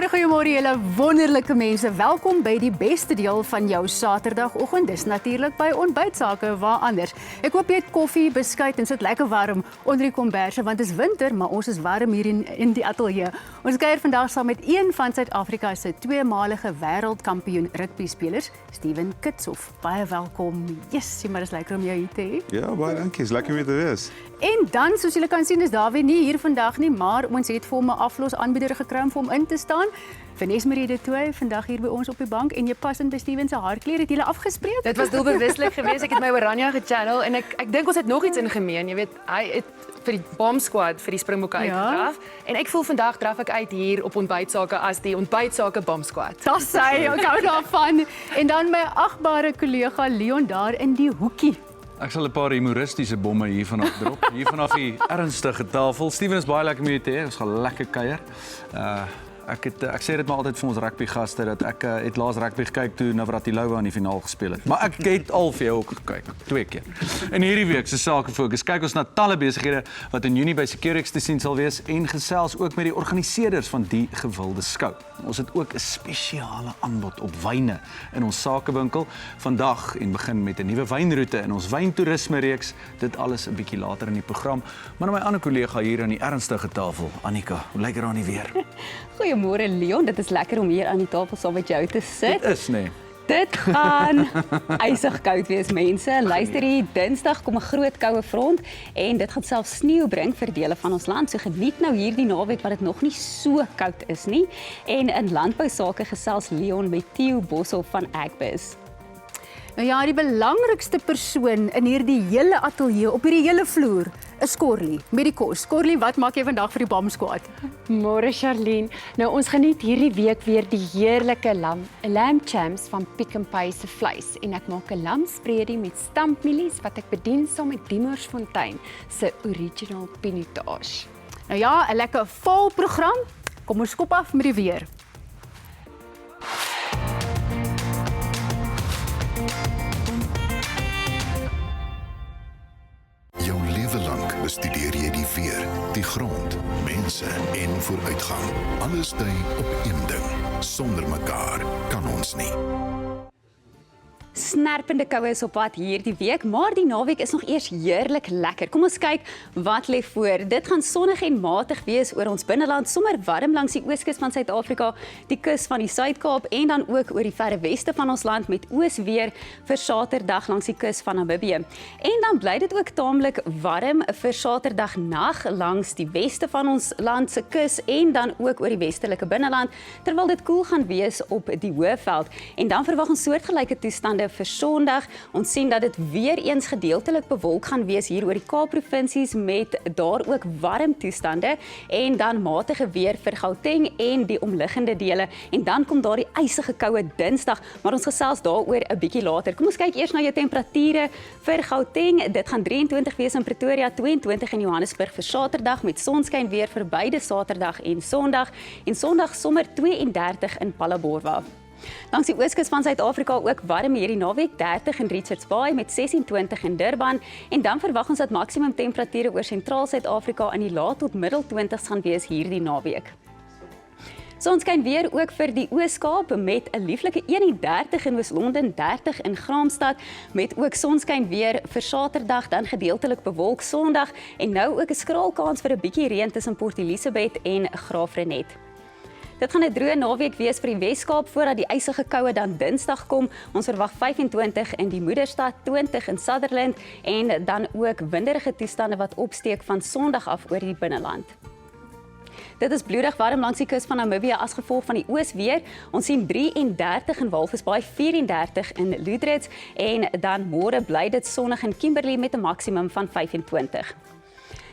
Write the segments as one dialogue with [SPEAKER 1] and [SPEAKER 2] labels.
[SPEAKER 1] Goeiemôre julle wonderlike mense. Welkom by die beste deel van jou Saterdagoggend. Dis natuurlik by Ontbytsake, waar anders. Ek hoop jy het koffie, beskuit en sit lekker warm onder die komberse, want dit is winter, maar ons is warm hier in die ateljee. Ons kuier vandag saam met een van Suid-Afrika se tweemalige wêreldkampioen rugby-spelers, Steven Kitshoff. Baie welkom. Yes, maar dis lekker om jou hier te hê.
[SPEAKER 2] Ja, baie dankie. Is lekker om hier te wees.
[SPEAKER 1] En dan, soos julle kan sien, is Dawie nie hier vandag nie, maar ons het vir hom 'n aflosaanbieder gekry om vir hom in te staan. Vanessa Marie de Tooy, vandag hier by ons op die bank en jy pas in by Steven se haarkleur. Het julle afgespreek?
[SPEAKER 3] Dit was doelbewuslik geweest. Ek het my oranje gechannel en ek dink ons het nog iets in gemeen. Jy weet, hy het vir die Bomb Squad vir die Springbokke uitgedraf en ek voel vandag draf ek uit hier op Ontbytsake as die Ontbytsake Bomb Squad.
[SPEAKER 1] Das sy, ek hou daarvan. En dan my agbare kollega Leon daar in die hoekie.
[SPEAKER 4] Ek sal 'n paar humoristiese bomme hier vanaf drop. Hier vanaf die ernstige tafel. Steven is baie lekker om jou te hê. Ons gaan lekker kuier. Ek sê dit maar altyd vir ons rugbygaste dat ek het laas rugby gekyk toe Navratilova in die finaal gespeel het. Maar ek het al vir jou ook gekyk, 2 keer. En hierdie week se Sake Fokus kyk ons na talle besighede wat in Junie by Securix te sien sal wees en gesels ook met die organiseerders van die gewilde skou. Ons het ook 'n spesiale aanbod op wyne in ons sakewinkel vandag en begin met 'n nuwe wynroete in ons wyntoerisme reeks. Dit alles 'n bietjie later in die program. Maar na my ander kollega hier aan die ernstige tafel, Annika, hoe lyk dit aan die weer?
[SPEAKER 5] Goeiemôre Leon, dit is lekker om hier aan die tafel saam met jou te sit.
[SPEAKER 4] Dit is nee.
[SPEAKER 5] Dit gaan ysig koud wees mense. Luister hier, Dinsdag kom 'n groot koue front en dit gaan selfs sneeu bring vir dele van ons land. So geniet nou hierdie naweek wat dit nog nie so koud is nie. En in landbou sake gesels Leon met Theo Boshoff van Agbiz.
[SPEAKER 1] Nou ja, die belangrikste persoon in hierdie hele ateljee op hierdie hele vloer is Corlie met die kos. Corlie, wat maak jy vandag vir die Bomb Squad?
[SPEAKER 6] Môre Charlene. Nou ons geniet hierdie week weer die heerlike lamb champs van Pick n Pay se vleis en ek maak 'n lamsbredie met stampmielies wat ek bedien saam met Diemersfontein se original pinotage.
[SPEAKER 1] Nou ja, 'n lekker vol program. Kom ons skop af met die weer.
[SPEAKER 7] Jou lewe lank bestudeer jy die weer, die grond, mense en vooruitgang. Alles dui op een ding. Sonder mekaar kan ons nie.
[SPEAKER 5] Snerpende koue is op pad hierdie week, maar die naweek is nog eers heerlik lekker. Kom ons kyk wat lê voor. Dit gaan sonnig en matig wees oor ons binneland, sommer warm langs die ooskus van Suid-Afrika, die kus van die Suid-Kaap en dan ook oor die verre weste van ons land met oosweer vir Saterdag langs die kus van Namibië. En dan bly dit ook taamlik warm vir Saterdag nag langs die weste van ons land se kus en dan ook oor die westelike binneland, terwyl dit koel gaan wees op die Hoëveld. En dan verwag ons soortgelyke toestande vir Sondag. Ons sien dat dit weer eens gedeeltelik bewolk gaan wees hier oor die Kaapprovinsies met daar ook warm toestande en dan matige weer vir Gauteng en die omliggende dele. En dan kom daar die ysige koue Dinsdag, maar ons gesels daaroor 'n bietjie later. Kom ons kyk eers na jou temperature vir Gauteng. Dit gaan 23 wees in Pretoria, 22 in Johannesburg vir Saterdag met sonskyn weer vir beide Saterdag en Sondag. En Sondag sommer 32 in Phalaborwa. Langs die ooskus van Suid-Afrika ook warm hierdie naweek, 30 in Richards Bay met 26 in Durban en dan verwag ons dat maksimum temperature oor sentraal Suid-Afrika in die laat tot middel 20s gaan wees hierdie naweek. Sonskyn weer ook vir die Oos-Kaap met 'n lieflike 31 in Oos-London, 30 in Graamsstad met ook sonskyn weer vir Saterdag, dan gedeeltelik bewolk Sondag en nou ook 'n skraal kans vir 'n bietjie reën tussen Port Elizabeth en Graafrenet. Dit gaan 'n droë naweek wees vir die Wes-Kaap voordat die ysige koue dan Dinsdag kom. Ons verwag 25 in die Moederstad, 20 in Sutherland en dan ook winderige toestande wat opsteek van Sondag af oor die binneland. Dit is bloedig warm langs die kus van Namibië as gevolg van die oosweer. Ons sien 33 in Walvisbaai, 34 in Loudrich en dan môre bly dit sonnig in Kimberley met 'n maksimum van 25.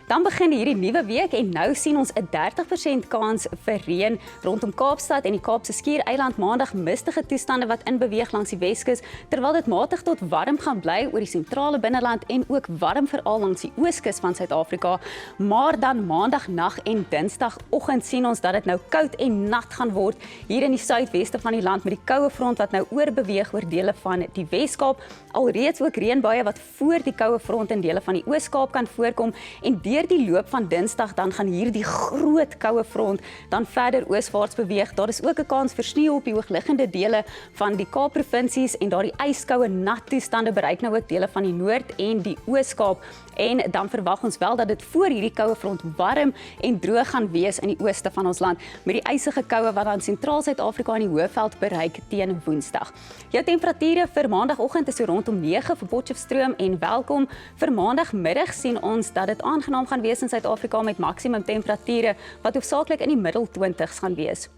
[SPEAKER 5] Dan begin hierdie nuwe week en nou sien ons 'n 30% kans vir reën rondom Kaapstad en die Kaapse Skiereiland. Maandag mistige toestande wat inbeweeg langs die Weskus, terwyl dit matig tot warm gaan bly oor die sentrale binneland en ook warm veral langs die ooskus van Suid-Afrika. Maar dan maandag nag en dinsdagoggend sien ons dat dit nou koud en nat gaan word hier in die suidweste van die land met die koue front wat nou oorbeweeg oor dele van die Wes-Kaap. Alreeds ook reënbuie wat voor die koue front in dele van die Oos-Kaap kan voorkom en deur die loop van Dinsdag dan gaan hierdie groot koue front dan verder ooswaarts beweeg. Daar is ook 'n kans vir sneeu op die hoogliggende dele van die Kaapprovinsies en daardie yskoue nat toestande bereik nou ook dele van die Noord en die Oos-Kaap. En dan verwag ons wel dat dit voor hierdie koue front warm en droog gaan wees in die ooste van ons land, met die ysige koue wat dan sentraal Suid-Afrika en die Hoëveld bereik teen Woensdag. Jou temperature vir maandagooggend is so rondom 9 vir Potchefstroom en Welkom. Vir maandagmiddag sien ons dat dit aangenaam gaan wees in Suid-Afrika met maksimum temperature wat hoofsaaklik in die middel 20s gaan wees.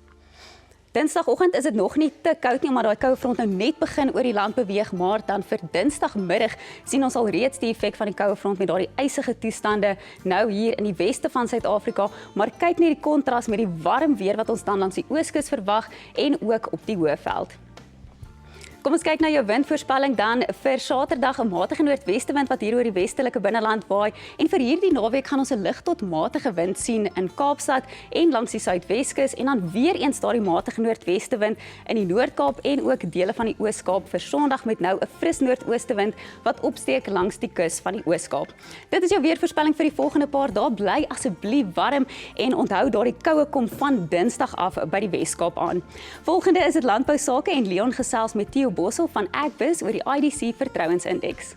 [SPEAKER 5] Dinsdagoggend is dit nog nie te koud nie, maar daai koue front nou net begin oor die land beweeg, maar dan vir Dinsdagmiddag sien ons al reeds die effek van die koue front met daardie ysige toestande nou hier in die weste van Suid-Afrika, maar kyk net die kontras met die warm weer wat ons dan langs die ooskus verwag en ook op die Hoëveld. Kom ons kyk na jou windvoorspelling dan vir Saterdag, 'n matige noordwestewind wat hier oor die westelike binneland waai en vir hierdie naweek gaan ons 'n lig tot matige wind sien in Kaapstad en langs die Suidweskus en dan weer eens daardie matige noordwestewind in die Noord-Kaap en ook dele van die Oos-Kaap vir Sondag met nou 'n fris noordoostewind wat opsteek langs die kus van die Oos-Kaap. Dit is jou weervoorspelling vir die volgende paar dae. Bly asseblief warm en onthou daardie koue kom van Dinsdag af by die Wes-Kaap aan. Volgende is dit landbou sake en Leon gesels met Theo Bossel van Agbiz oor die IDC Vertrouensindeks.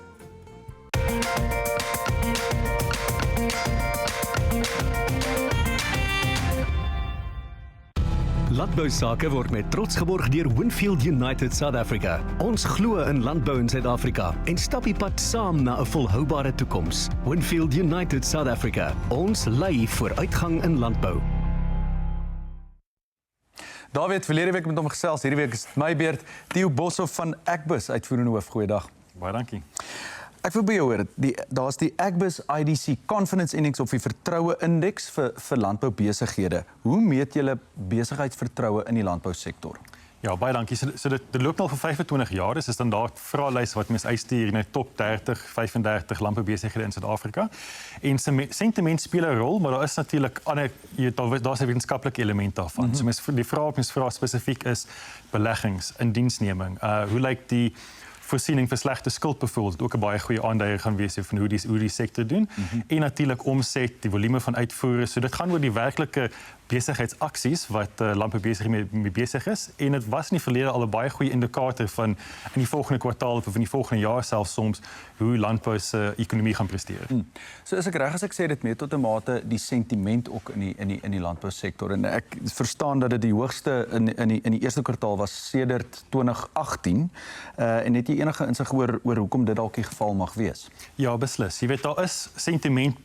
[SPEAKER 8] Landbou sake word met trots geborg deur Winfield United South Africa. Ons glo in landbou in Suid-Afrika en stap die pad saam na 'n volhoubare toekoms. Winfield United South Africa. Ons lei vooruitgang in landbou.
[SPEAKER 4] David, verlede week met hom gesels, hierdie week is dit my beurt. Theo Bossel van Agbiz, uitvoerende hoof. Goeiedag.
[SPEAKER 2] Baie dankie.
[SPEAKER 4] Ek wil by jou hoor, daar's die Agbiz IDC Confidence Index of die vertroue indeks vir landboubesighede. Hoe meet julle besigheidsvertroue in die landbousektor?
[SPEAKER 2] Ja, baie dankie. So dit loop al vir 25 jaar. Dis 'n standaard vraelys wat mens uitstuur na top 30, 35 landboubesighede in Suid-Afrika. En sentiment speel 'n rol, maar daar is natuurlik ander daar's 'n wetenskaplike element daarvan. So die vraag wat mens vra spesifiek is beleggings, indiensneming. Hoe lyk die voorsiening vir slegte skuld byvoorbeeld, ook 'n baie goeie aanduier gaan wees van hoe die sektor doen. En natuurlik omset, die volume van uitvoere. So dit gaan oor die werklike besigheidsaksies wat landboubesighede mee besig is. En dit was in die verlede al 'n baie goeie indikator van in die volgende kwartaal of in die volgende jaar selfs soms hoe landbou se ekonomie gaan presteer.
[SPEAKER 4] So is ek reg as ek sê dit meet tot 'n mate die sentiment ook in die landbousektor, en ek verstaan dat dit die hoogste in die eerste kwartaal was sedert 2018 en het jy enige insig oor hoekom dit dalk die geval mag wees?
[SPEAKER 2] Ja, beslis. Jy weet daar is sentiment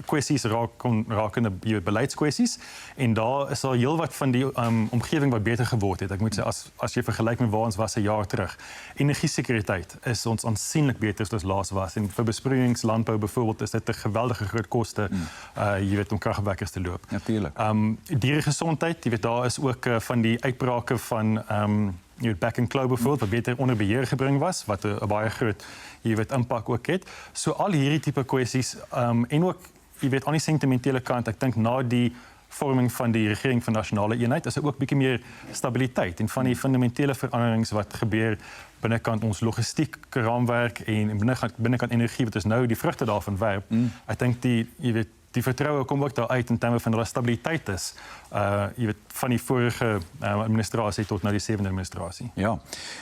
[SPEAKER 2] kwessies rakende beleidskwessies en daar is al heelwat van die omgewing wat beter geword het. Ek moet sê as jy vergelyk met waar ons was 'n jaar terug. Energiesekuriteit is ons aansienlik beter as ons laas was en vir besproeiingslandbou byvoorbeeld is dit 'n geweldige groot koste jy weet om kragwerkers te loop.
[SPEAKER 4] Natuurlik.
[SPEAKER 2] Dieregesondheid, jy weet daar is ook van die uitbrake van jy weet back and claw byvoorbeeld wat beter onder beheer gebring was wat 'n baie groot jy weet impak ook het. So al hierdie tipe kwessies en ook jy weet aan die sentimentele kant, ek dink na die vorming van die regering van nasionale eenheid is ook bietjie meer stabiliteit en van die fundamentele veranderings wat gebeur binnekant ons logistieke raamwerk en binnekant energie wat is nou die vrugte daarvan werp. Ek dink die vertroue kom ook daar uit in terme van dat daar stabiliteit is. Jy weet van die vorige administrasie tot nou die 7de administrasie.
[SPEAKER 4] Ja.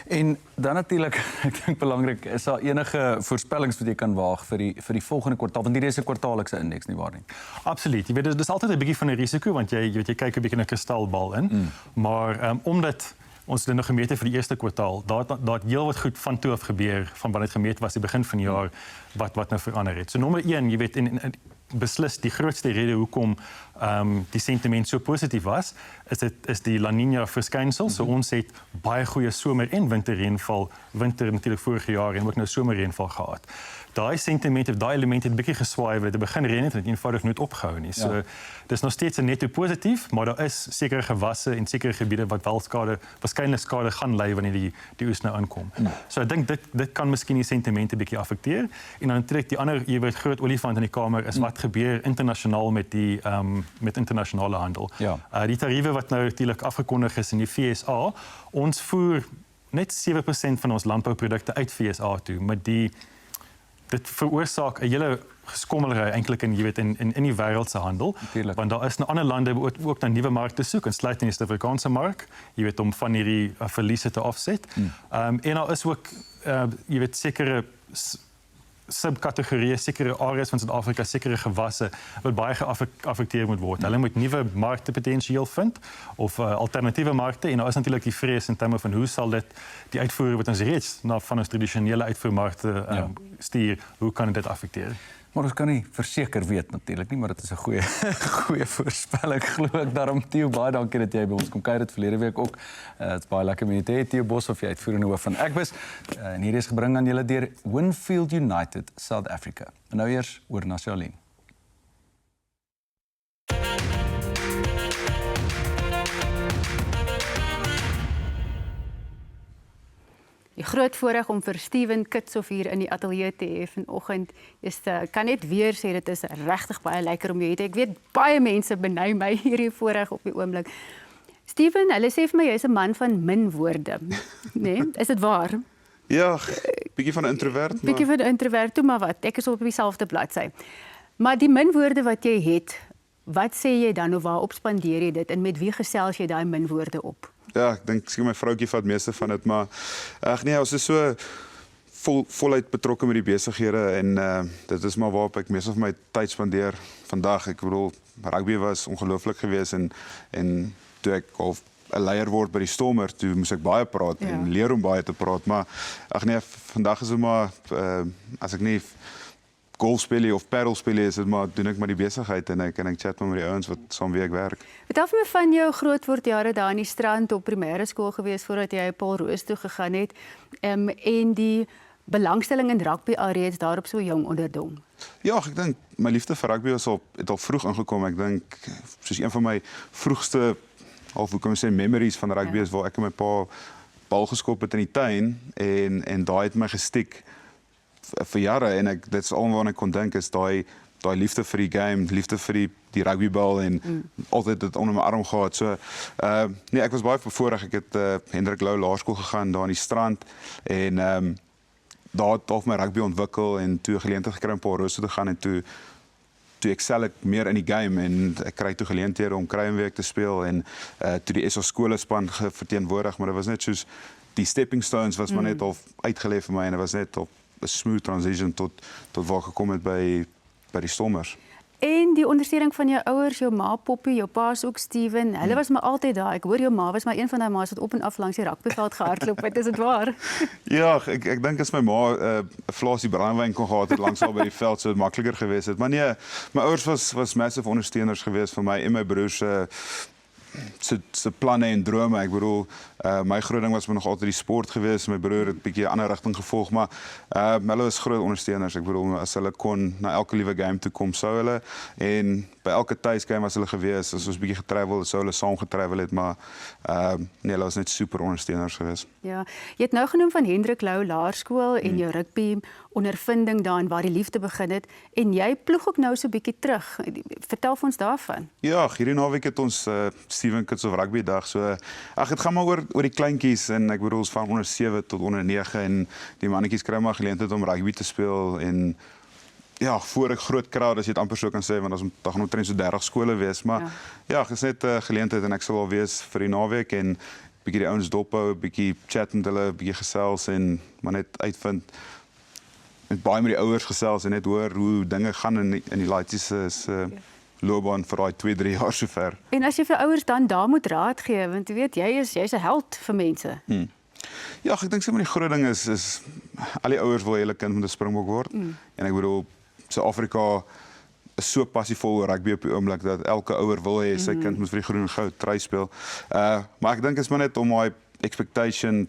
[SPEAKER 4] En dan natuurlik, ek dink belangrik, is daar enige voorspellings wat jy kan waag vir die volgende kwartaal, want hierdie is 'n kwartaallikse indeks nie waar nie.
[SPEAKER 2] Absoluut. Jy weet dis altyd 'n bietjie van 'n risiko want jy kyk 'n bietjie in 'n kristalbal in. Maar omdat ons dit nog gemeet het vir die eerste kwartaal, daar het heel wat goed van toe af gebeur van wat dit gemeet was die begin van die jaar wat nou verander het. So nommer 1, jy weet en beslis die grootste rede hoekom die sentiment so positief was, is die La Niña verskynsel. So ons het baie goeie somer- en winterreënval, winter natuurlik vorige jaar en ook nou somerreënval gehad. Daai sentiment of daai element het 'n bietjie geswaai wat begin reën het en eenvoudig nooit opgehou nie. So dis nog steeds 'n netto positief, maar daar is sekere gewasse en sekere gebiede wat wel waarskynlik skade gaan ly wanneer die oes nou aankom. So ek dink dit kan miskien die sentimente bietjie affekteer. En dan trek die ander jy weet groot olifant in die kamer is wat gebeur internasionaal met internasionale handel. Die tariewe wat nou natuurlik afgekondig is in die FSA, ons voer net 7% van ons landbouprodukte uit FSA toe, met die dit veroorsaak 'n hele geskommelry eintlik in in die wêreldse handel.
[SPEAKER 4] Natuurlijk.
[SPEAKER 2] Want daar is in ander lande ook na nuwe markte soek, insluitend die Suid-Afrikaanse mark, om van hierdie verliese te offset. En daar is ook sekere subkategorieë, sekere areas van Suid-Afrika, sekere gewasse wat baie geaffekteer moet word. Hulle moet nuwe markte potensieel vind of alternatiewe markte en daar is natuurlik die vrees in terme van hoe sal dit die uitvoere wat ons reeds van ons tradisionele uitvoermarkte stuur, hoe kan dit affekteer?
[SPEAKER 4] Maar ons kan nie verseker weet natuurlik nie, maar dit is 'n goeie voorspelling glo ek daarom. Theo, baie dankie dat jy by ons kom kuier het verlede week ook. Dit's baie lekker om jou te hê. Theo Boshoff, jy uitvoerende hoof van Agbus. En hier is gebring aan julle deur Winfield United South Africa. En nou eers oor na Charlene.
[SPEAKER 1] Die groot voorreg om vir Steven Kitshoff hier in die ateljee te hê vanoggend is kan net weer sê dit is regtig baie lekker om jou te hê. Ek weet baie mense beny my hierdie voorreg op die oomblik. Steven, hulle sê vir my jy's 'n man van min woorde, nee? Is dit waar?
[SPEAKER 9] Ja, bietjie van 'n introvert, maar
[SPEAKER 1] Bietjie van 'n introvert, toe maar wat. Ek is op dieselfde bladsy. Maar die min woorde wat jy het, wat sê jy dan of waarop spandeer jy dit en met wie gesels jy daai min woorde op?
[SPEAKER 9] ja, ek dink skien my vroutjie vat meeste van dit, maar nee, ons is so voluit betrokke met die besighede en dit is maar waarop ek meeste van my tyd spandeer vandag. Ek bedoel, rugby was ongelooflik geweest en toe ek al 'n leier word by die Stormer, toe moes ek baie praat en leer om baie te praat, maar nee, vandag is dit maar as ek nie golf speel of paddle speel is dit maar doen ek maar die besigheid en ek chat met die ouens wat saam wie ek werk.
[SPEAKER 1] Vertel vir my van jou grootwordjare daar in die strand op primêre skool gewees voordat jy Paul Roos toe gegaan het en die belangstelling in rugby alreeds daar op so jong ouderdom.
[SPEAKER 9] Ja, ek dink my liefde vir rugby het al vroeg ingekom. Ek dink soos een van my vroegste hoe kan ek sê memories van rugby is waar ek en my pa bal geskop het in die tuin en daai het my gestiek vir jare en dit is alwaar ek kon dink is daai liefde vir die game, liefde vir die rugbybal en altyd dit onder my arm gehad. So nee, ek was baie bevoorreg. Ek het Hendrik Lou Laerskool gegaan daar in die strand en daar het my rugby ontwikkel en toe geleentheid gekry om Paul Roos te gaan en toe excel ek meer in die game en ek kry toe geleenthede om Kruienweek te speel en toe die SA skolespan verteenwoordig, maar dit was net soos die stepping stones was maar net al uitgelê vir my en dit was net op 'n smooth transition tot waar ek gekom het by die Stormers.
[SPEAKER 1] En die ondersteuning van jou ouers, jou ma Poppie, jou pa ook Steven, hulle was maar altyd daar. Ek hoor jou ma was maar een van daai ma's wat op en af langs die rugbyveld gehardloop het, is dit waar?
[SPEAKER 9] Ja, ek dink as my ma 'n flaasie brandewyn kon gehad het langs haar by die veld sou dit makliker gewees het. Maar nee, my ouers was massive ondersteuners geweest vir my en my broers se planne en drome. Ek bedoel, my groot ding was nog altyd die sport geweest. My broer het 'n bietjie 'n ander rigting gevolg, maar hulle was groot ondersteuners. Ek bedoel, as hulle kon na elke liewe game toe kom, sou hulle en by elke tuisgame was hulle geweest. As ons bietjie getravel, sou hulle saam getravel het, maar nee, hulle was net super ondersteuners geweest.
[SPEAKER 1] Ja, jy het nou genoem van Hendrik Lou Laerskool en jou rugby ondervinding daarin waar die liefde begin het en jy ploeg ook nou so 'n bietjie terug. Vertel vir ons daarvan.
[SPEAKER 9] Ja, hierdie naweek het ons Steven Kitshoff Rugby Dag. So dit gaan maar oor die kleintjies en ek bedoel van onder 7 tot onder 9 en die mannetjies kry maar geleentheid om rugby te speel en ja, voor 'n groot crowd as jy dit amper so kan sê want daar gaan omtrent so 30 skole wees, maar ja, is net 'n geleentheid en ek sal al wees vir die naweek en bietjie die ouens dophou, bietjie chat met hulle, bietjie gesels en maar net uitvind met baie met die ouers gesels en net hoor hoe dinge gaan in die laaitjies se loopbaan vir daai 2-3 jaar sover.
[SPEAKER 1] En as jy vir ouers dan daar moet raad gee, want jy weet jy's 'n held vir mense.
[SPEAKER 9] Ja, ek dink sommer die groot ding is al die ouers wil hulle kind moet 'n Springbok word. En ek bedoel Suid-Afrika is so passievol oor rugby op die oomblik dat elke ouer wil hê sy kind moet vir die groen en goud trui speel. Maar ek dink is maar net om daai expectation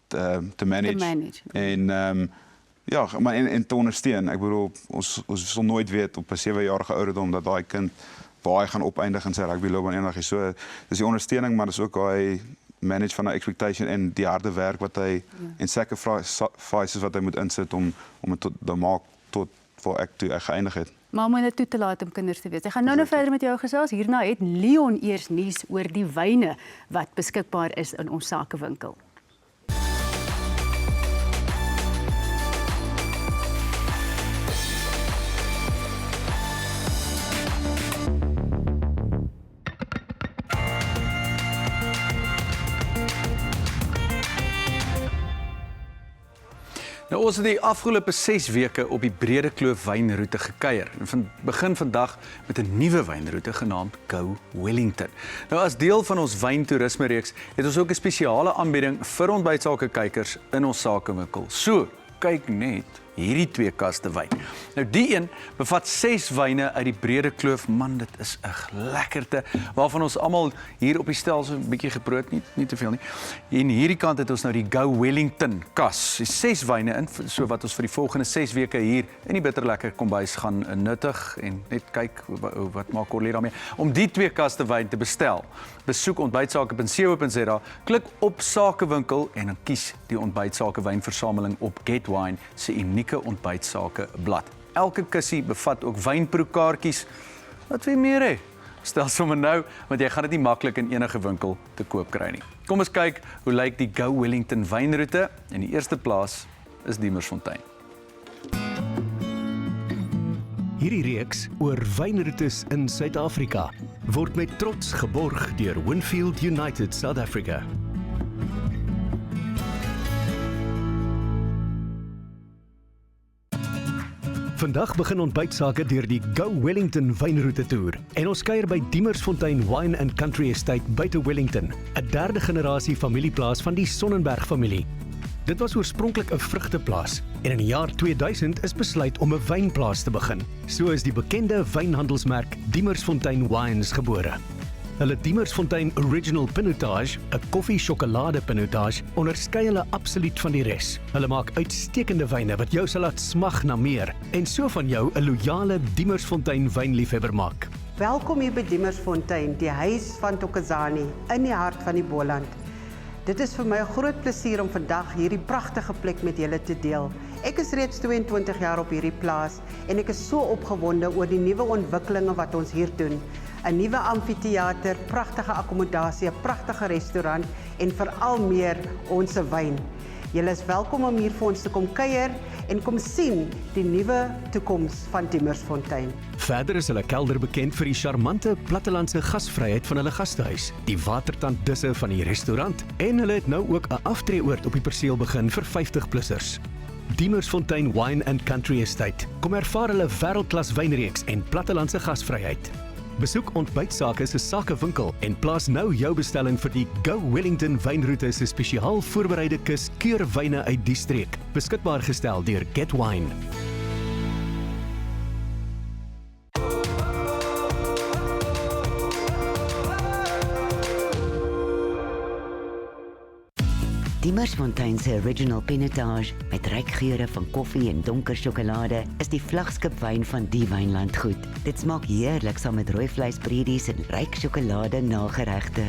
[SPEAKER 9] te manage. En ja, maar en te ondersteun. Ek bedoel ons sal nooit weet op 'n 7-jarige ouderdom dat daai kind waar hy gaan opeindig in sy rugbyloopbaan eendag. So dis die ondersteuning, maar dis ook daai manage van 'n expectation en die harde werk wat hy en sacrifices wat hy moet insit om dit te maak tot waar ek toe geëindig het.
[SPEAKER 1] Maar om dit toe te laat om kinders te weet. Ek gaan nou verder met jou gesels. Hierna het Leon eers nuus oor die wyne wat beskikbaar is in ons sakewinkel.
[SPEAKER 4] Nou, ons het die afgelope 6 weke op die Brede Kloof wynroete gekuier en begin vandag met 'n nuwe wynroete genaamd Go Wellington. Nou, as deel van ons wyntoerisme reeks het ons ook 'n spesiale aanbieding vir ontbytsake kykers in ons sakewinkel. So, kyk net hierdie 2 kaste wyn. Nou die een bevat 6 wyne uit die Brede Kloof. Man, dit is 'n lekkerte waarvan ons almal hier op die stel so 'n bietjie geproot, nie te veel nie. En hierdie kant het ons nou die Go Wellington kas. Dis 6 wyne in, so wat ons vir die volgende 6 weke hier in die Bitterlekker kombuis gaan nuttig en net kyk wat maak Corlie daarmee. Om die 2 kaste wyn te bestel, besoek ontbytsake.co.za, klik op sakewinkel en dan kies die ontbytsake wynversameling op GetWine se unieke ontbytsake blad. Elke kussie bevat ook wynproekaartjies. Wat wil jy meer hê? Stel sommer nou, want jy gaan dit nie maklik in enige winkel te koop kry nie. Kom ons kyk hoe lyk die Go Wellington wynroete. In die eerste plaas is Diemersfontein.
[SPEAKER 8] Hierdie reeks oor wynroetes in Suid-Afrika word met trots geborg deur Winfield United South Africa. Vandag begin ontbytsake deur die Go Wellington wynroete toer en ons kuier by Diemersfontein Wine and Country Estate buite Wellington, 'n 3de generasie familieplaas van die Sonnenberg familie. Dit was oorspronklik 'n vrugteplaas en in die jaar 2000 is besluit om 'n wynplaas te begin. So is die bekende wynhandelsmerk Diemersfontein Wines gebore. Hulle Diemersfontein Original Pinotage, 'n koffie-sjokolade pinotage, onderskei hulle absoluut van die res. Hulle maak uitstekende wyne wat jou sal laat smag na meer en so van jou 'n loyale Diemersfontein wynliefhebber maak.
[SPEAKER 10] Welkom hier by Diemersfontein, die huis van Thokozani, in die hart van die Boland. Dit is vir my 'n groot plesier om vandag hierdie pragtige plek met julle te deel. Ek is reeds 22 jaar op hierdie plaas en ek is so opgewonde oor die nuwe ontwikkelinge wat ons hier doen. 'n Nuwe amfitheater, pragtige akkommodasie, 'n pragtige restaurant en veral meer ons wyn. Julle is welkom om hier vir ons te kom kuier en kom sien die nuwe toekoms van Diemersfontein.
[SPEAKER 8] Verder is hulle kelder bekend vir die charmante plattelandse gasvryheid van hulle gastehuis, die watertanddisse van die restaurant en hulle het nou ook 'n aftreeoord op die perseel begin vir 50-plussers. Diemersfontein Wine and Country Estate. Kom ervaar hulle wêreldklas wynreeks en plattelandse gasvryheid. Besoek Ontbytsake se sakewinkel en plaas nou jou bestelling vir die Go Wellington wynroete se spesiaal voorbereide kus keurwyne uit die streek. Beskikbaar gestel deur GetWine.
[SPEAKER 11] Diemersfontein se Original Pinotage met ryk geure van koffie en donker sjokolade is die vlaggenskap wyn van die wynlandgoed. Dit smaak heerlik saam met rooi vleisbreedies en ryk sjokolade nageregte.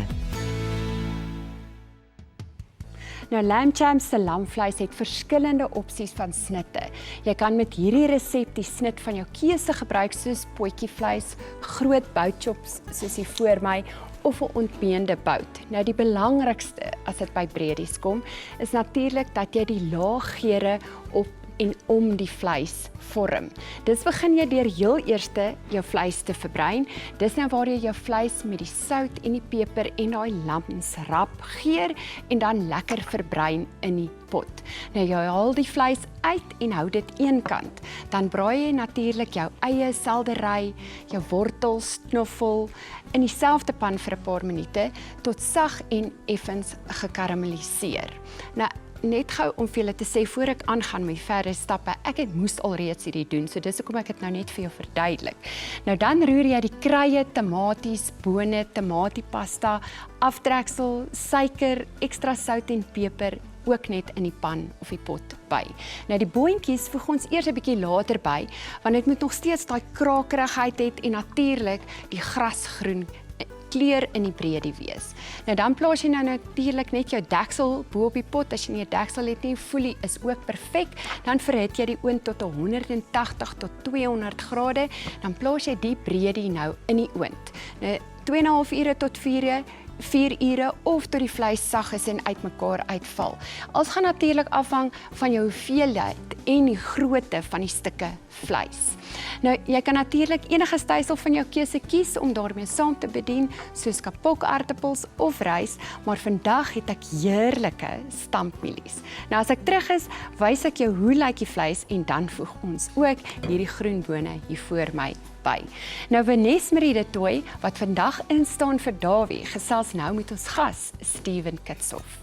[SPEAKER 6] Nou Lamb Champs se lamvleis het verskillende opsies van snitte. Jy kan met hierdie resep die snit van jou keuse gebruik soos potjievleis, groot boutchops soos hier voor my of 'n ontbeende bout. Nou die belangrikste as dit by breedies kom, is natuurlik dat jy die laaggeure op en om die vleis vorm. Dis begin jy deur heel eerste jou vleis te verbruin. Dis nou waar jy jou vleis met die sout en die peper en daai lamsrap geur en dan lekker verbruin in die pot. Nou jy haal die vleis uit en hou dit eenkant. Dan braai jy natuurlik jou eie seldery, jou wortels, knoffel in dieselfde pan vir 'n paar minute tot sag en effens gekarameliseer. Nou net gou om vir julle te sê voor ek aangaan met verdere stappe, ek moes alreeds hierdie doen, so dis hoekom ek dit nou net vir jou verduidelik. Nou dan roer jy die kruie, tomaties, bone, tomatiepasta, aftreksel, suiker, ekstra sout en peper ook net in die pan of die pot by. Nou die boontjies voeg ons eers 'n bietjie later by, want dit moet nog steeds daai krakerigheid hê en natuurlik die grasgroen kleur in die breedie wees. Nou dan plaas jy nou natuurlik net jou deksel bo op die pot. As jy nie 'n deksel het nie, folie is ook perfek. Dan verhit jy die oond tot 180 tot 200 grade. Dan plaas jy die breedie nou in die oond. Nou 2,5 ure tot 4 ure, 4 ure of tot die vleis sag is en uitmekaar uitval. Alles gaan natuurlik afhang van jou hoeveelheid en die grootte van die stukke vleis. Nou, jy kan natuurlik enige stysel van jou keuse kies om daarmee saam te bedien, soos kapokaartappels of rys, maar vandag het ek heerlike stampmielies. Nou, as ek terug is, wys ek jou hoe lyk die vleis en dan voeg ons ook hierdie groenbone hier voor my by. Nou, Vanessa Marie de Tooy, wat vandag instaan vir Dawie, gesels nou met ons gas, Steven Kitshoff.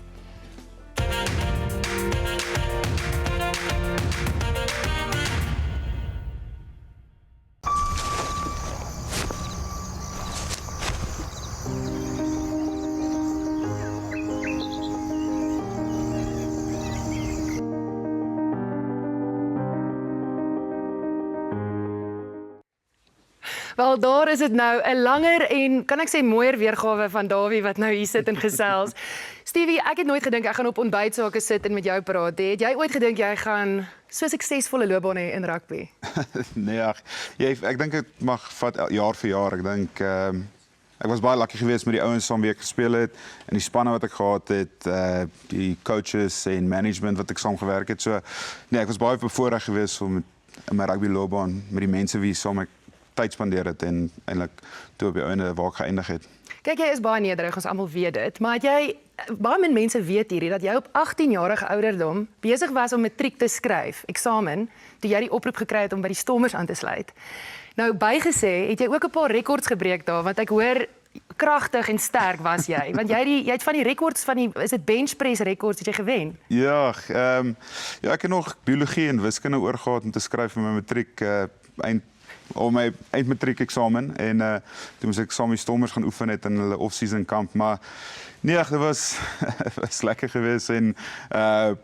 [SPEAKER 3] Wel, daar is dit nou 'n langer en kan ek sê mooier weergawe van Dawie wat nou hier sit en gesels. Stevie, ek het nooit gedink ek gaan op ontbytsake sit en met jou praat. Het jy ooit gedink jy gaan so suksesvolle loopbaan hê in rugby?
[SPEAKER 9] Nee, ek dink dit mag vat jaar vir jaar. Ek dink ek was baie lucky geweest met die ouens saam wie ek gespeel het en die spanne wat ek gehad het, die coaches en management wat ek saam gewerk het. So nee, ek was baie bevoorreg geweest om in my rugby loopbaan met die mense wie saam ek tyd spandeer het en eintlik toe op die einde waar ek geëindig het.
[SPEAKER 3] Kyk, jy is baie nederig, ons almal weet dit, maar baie min mense weet hierdie dat jy op 18-jarige ouderdom besig was om matriek te skryf, eksamen, toe jy die oproep gekry het om by die Stormers aan te sluit. Nou bygesê, het jy ook 'n paar rekords gebreek daar, want ek hoor kragtig en sterk was jy, want jy het van die rekords van die is dit benchpress rekords het jy gewen?
[SPEAKER 9] Ja, ek het nog biologie en wiskunde oorgehad om te skryf vir my matriek my eindmatriek eksamen en toe moes ek saam met die Stormers gaan oefen het in hulle off-season kamp, maar nee, dit was lekker geweest en ek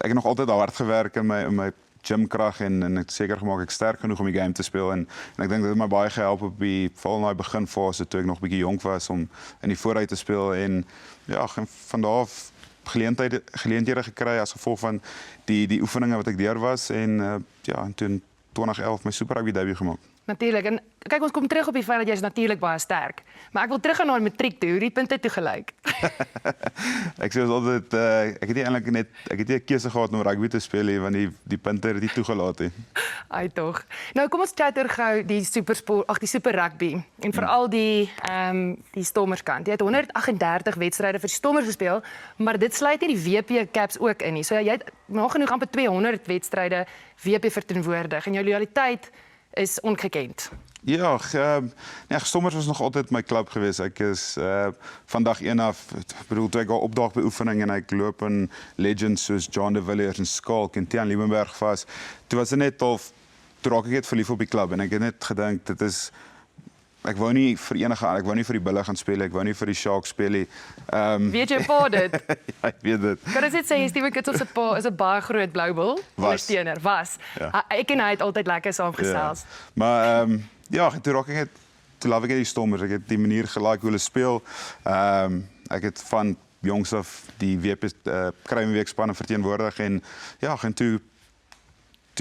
[SPEAKER 9] het nog altyd hard gewerk in my gymkrag en het seker gemaak ek sterk genoeg om die game te speel en ek dink dit het my baie gehelp op veral in daai beginfase toe ek nog bietjie jonk was om in die vooruit te speel en ja, van daar af geleenthede gekry as gevolg van die oefeninge wat ek deur was en ja, en toe 2011 my Super Rugby debuut gemaak.
[SPEAKER 3] Natuurlik. En kyk, ons kom terug op die feit dat jy is natuurlik baie sterk. Maar ek wil teruggaan na die matriek toe, hoe die punte toe gelyk.
[SPEAKER 9] Ek sê altyd ek het nie eintlik net ek het nie 'n keuse gehad om rugby te speel nie, want die punte het nie toegelaat nie.
[SPEAKER 3] Ai tog. Nou kom ons chat oor gou die Super Rugby en veral die Stormers kant. Jy het 138 wedstryde vir die Stormers gespeel, maar dit sluit nie die WP caps ook in nie. So jy het nagenoeg amper 200 wedstryde WP verteenwoordig en jou lojaliteit is ongekend.
[SPEAKER 9] Ja, Stormers was nog altyd my klub geweest. Ek is van dag 1 af, bedoel toe ek al opdaag by oefening en ek loop in legends soos John de Villiers en Skalk en Tiaan Liebenberg vas. Toe was dit net toe raak ek net verlief op die klub en ek het net gedink dit is ek wou nie vir ek wou nie vir die Bulle gaan speel, ek wou nie vir die Sharks speel nie.
[SPEAKER 3] Weet jy pa dit?
[SPEAKER 9] Ja, ek weet dit.
[SPEAKER 3] Kan ons net sê Steven Kitshoff se pa is 'n baie groot Blue Bull ondersteuner. Ja. Ek en hy het altyd lekker saamgesels.
[SPEAKER 9] Ja. Maar ja, toe raak ek net toe love ek die Stormers. Ek het die manier gelike hoe hulle speel. Ek het van jongs af die WP Kruimeweek spanne verteenwoordig en ja, en toe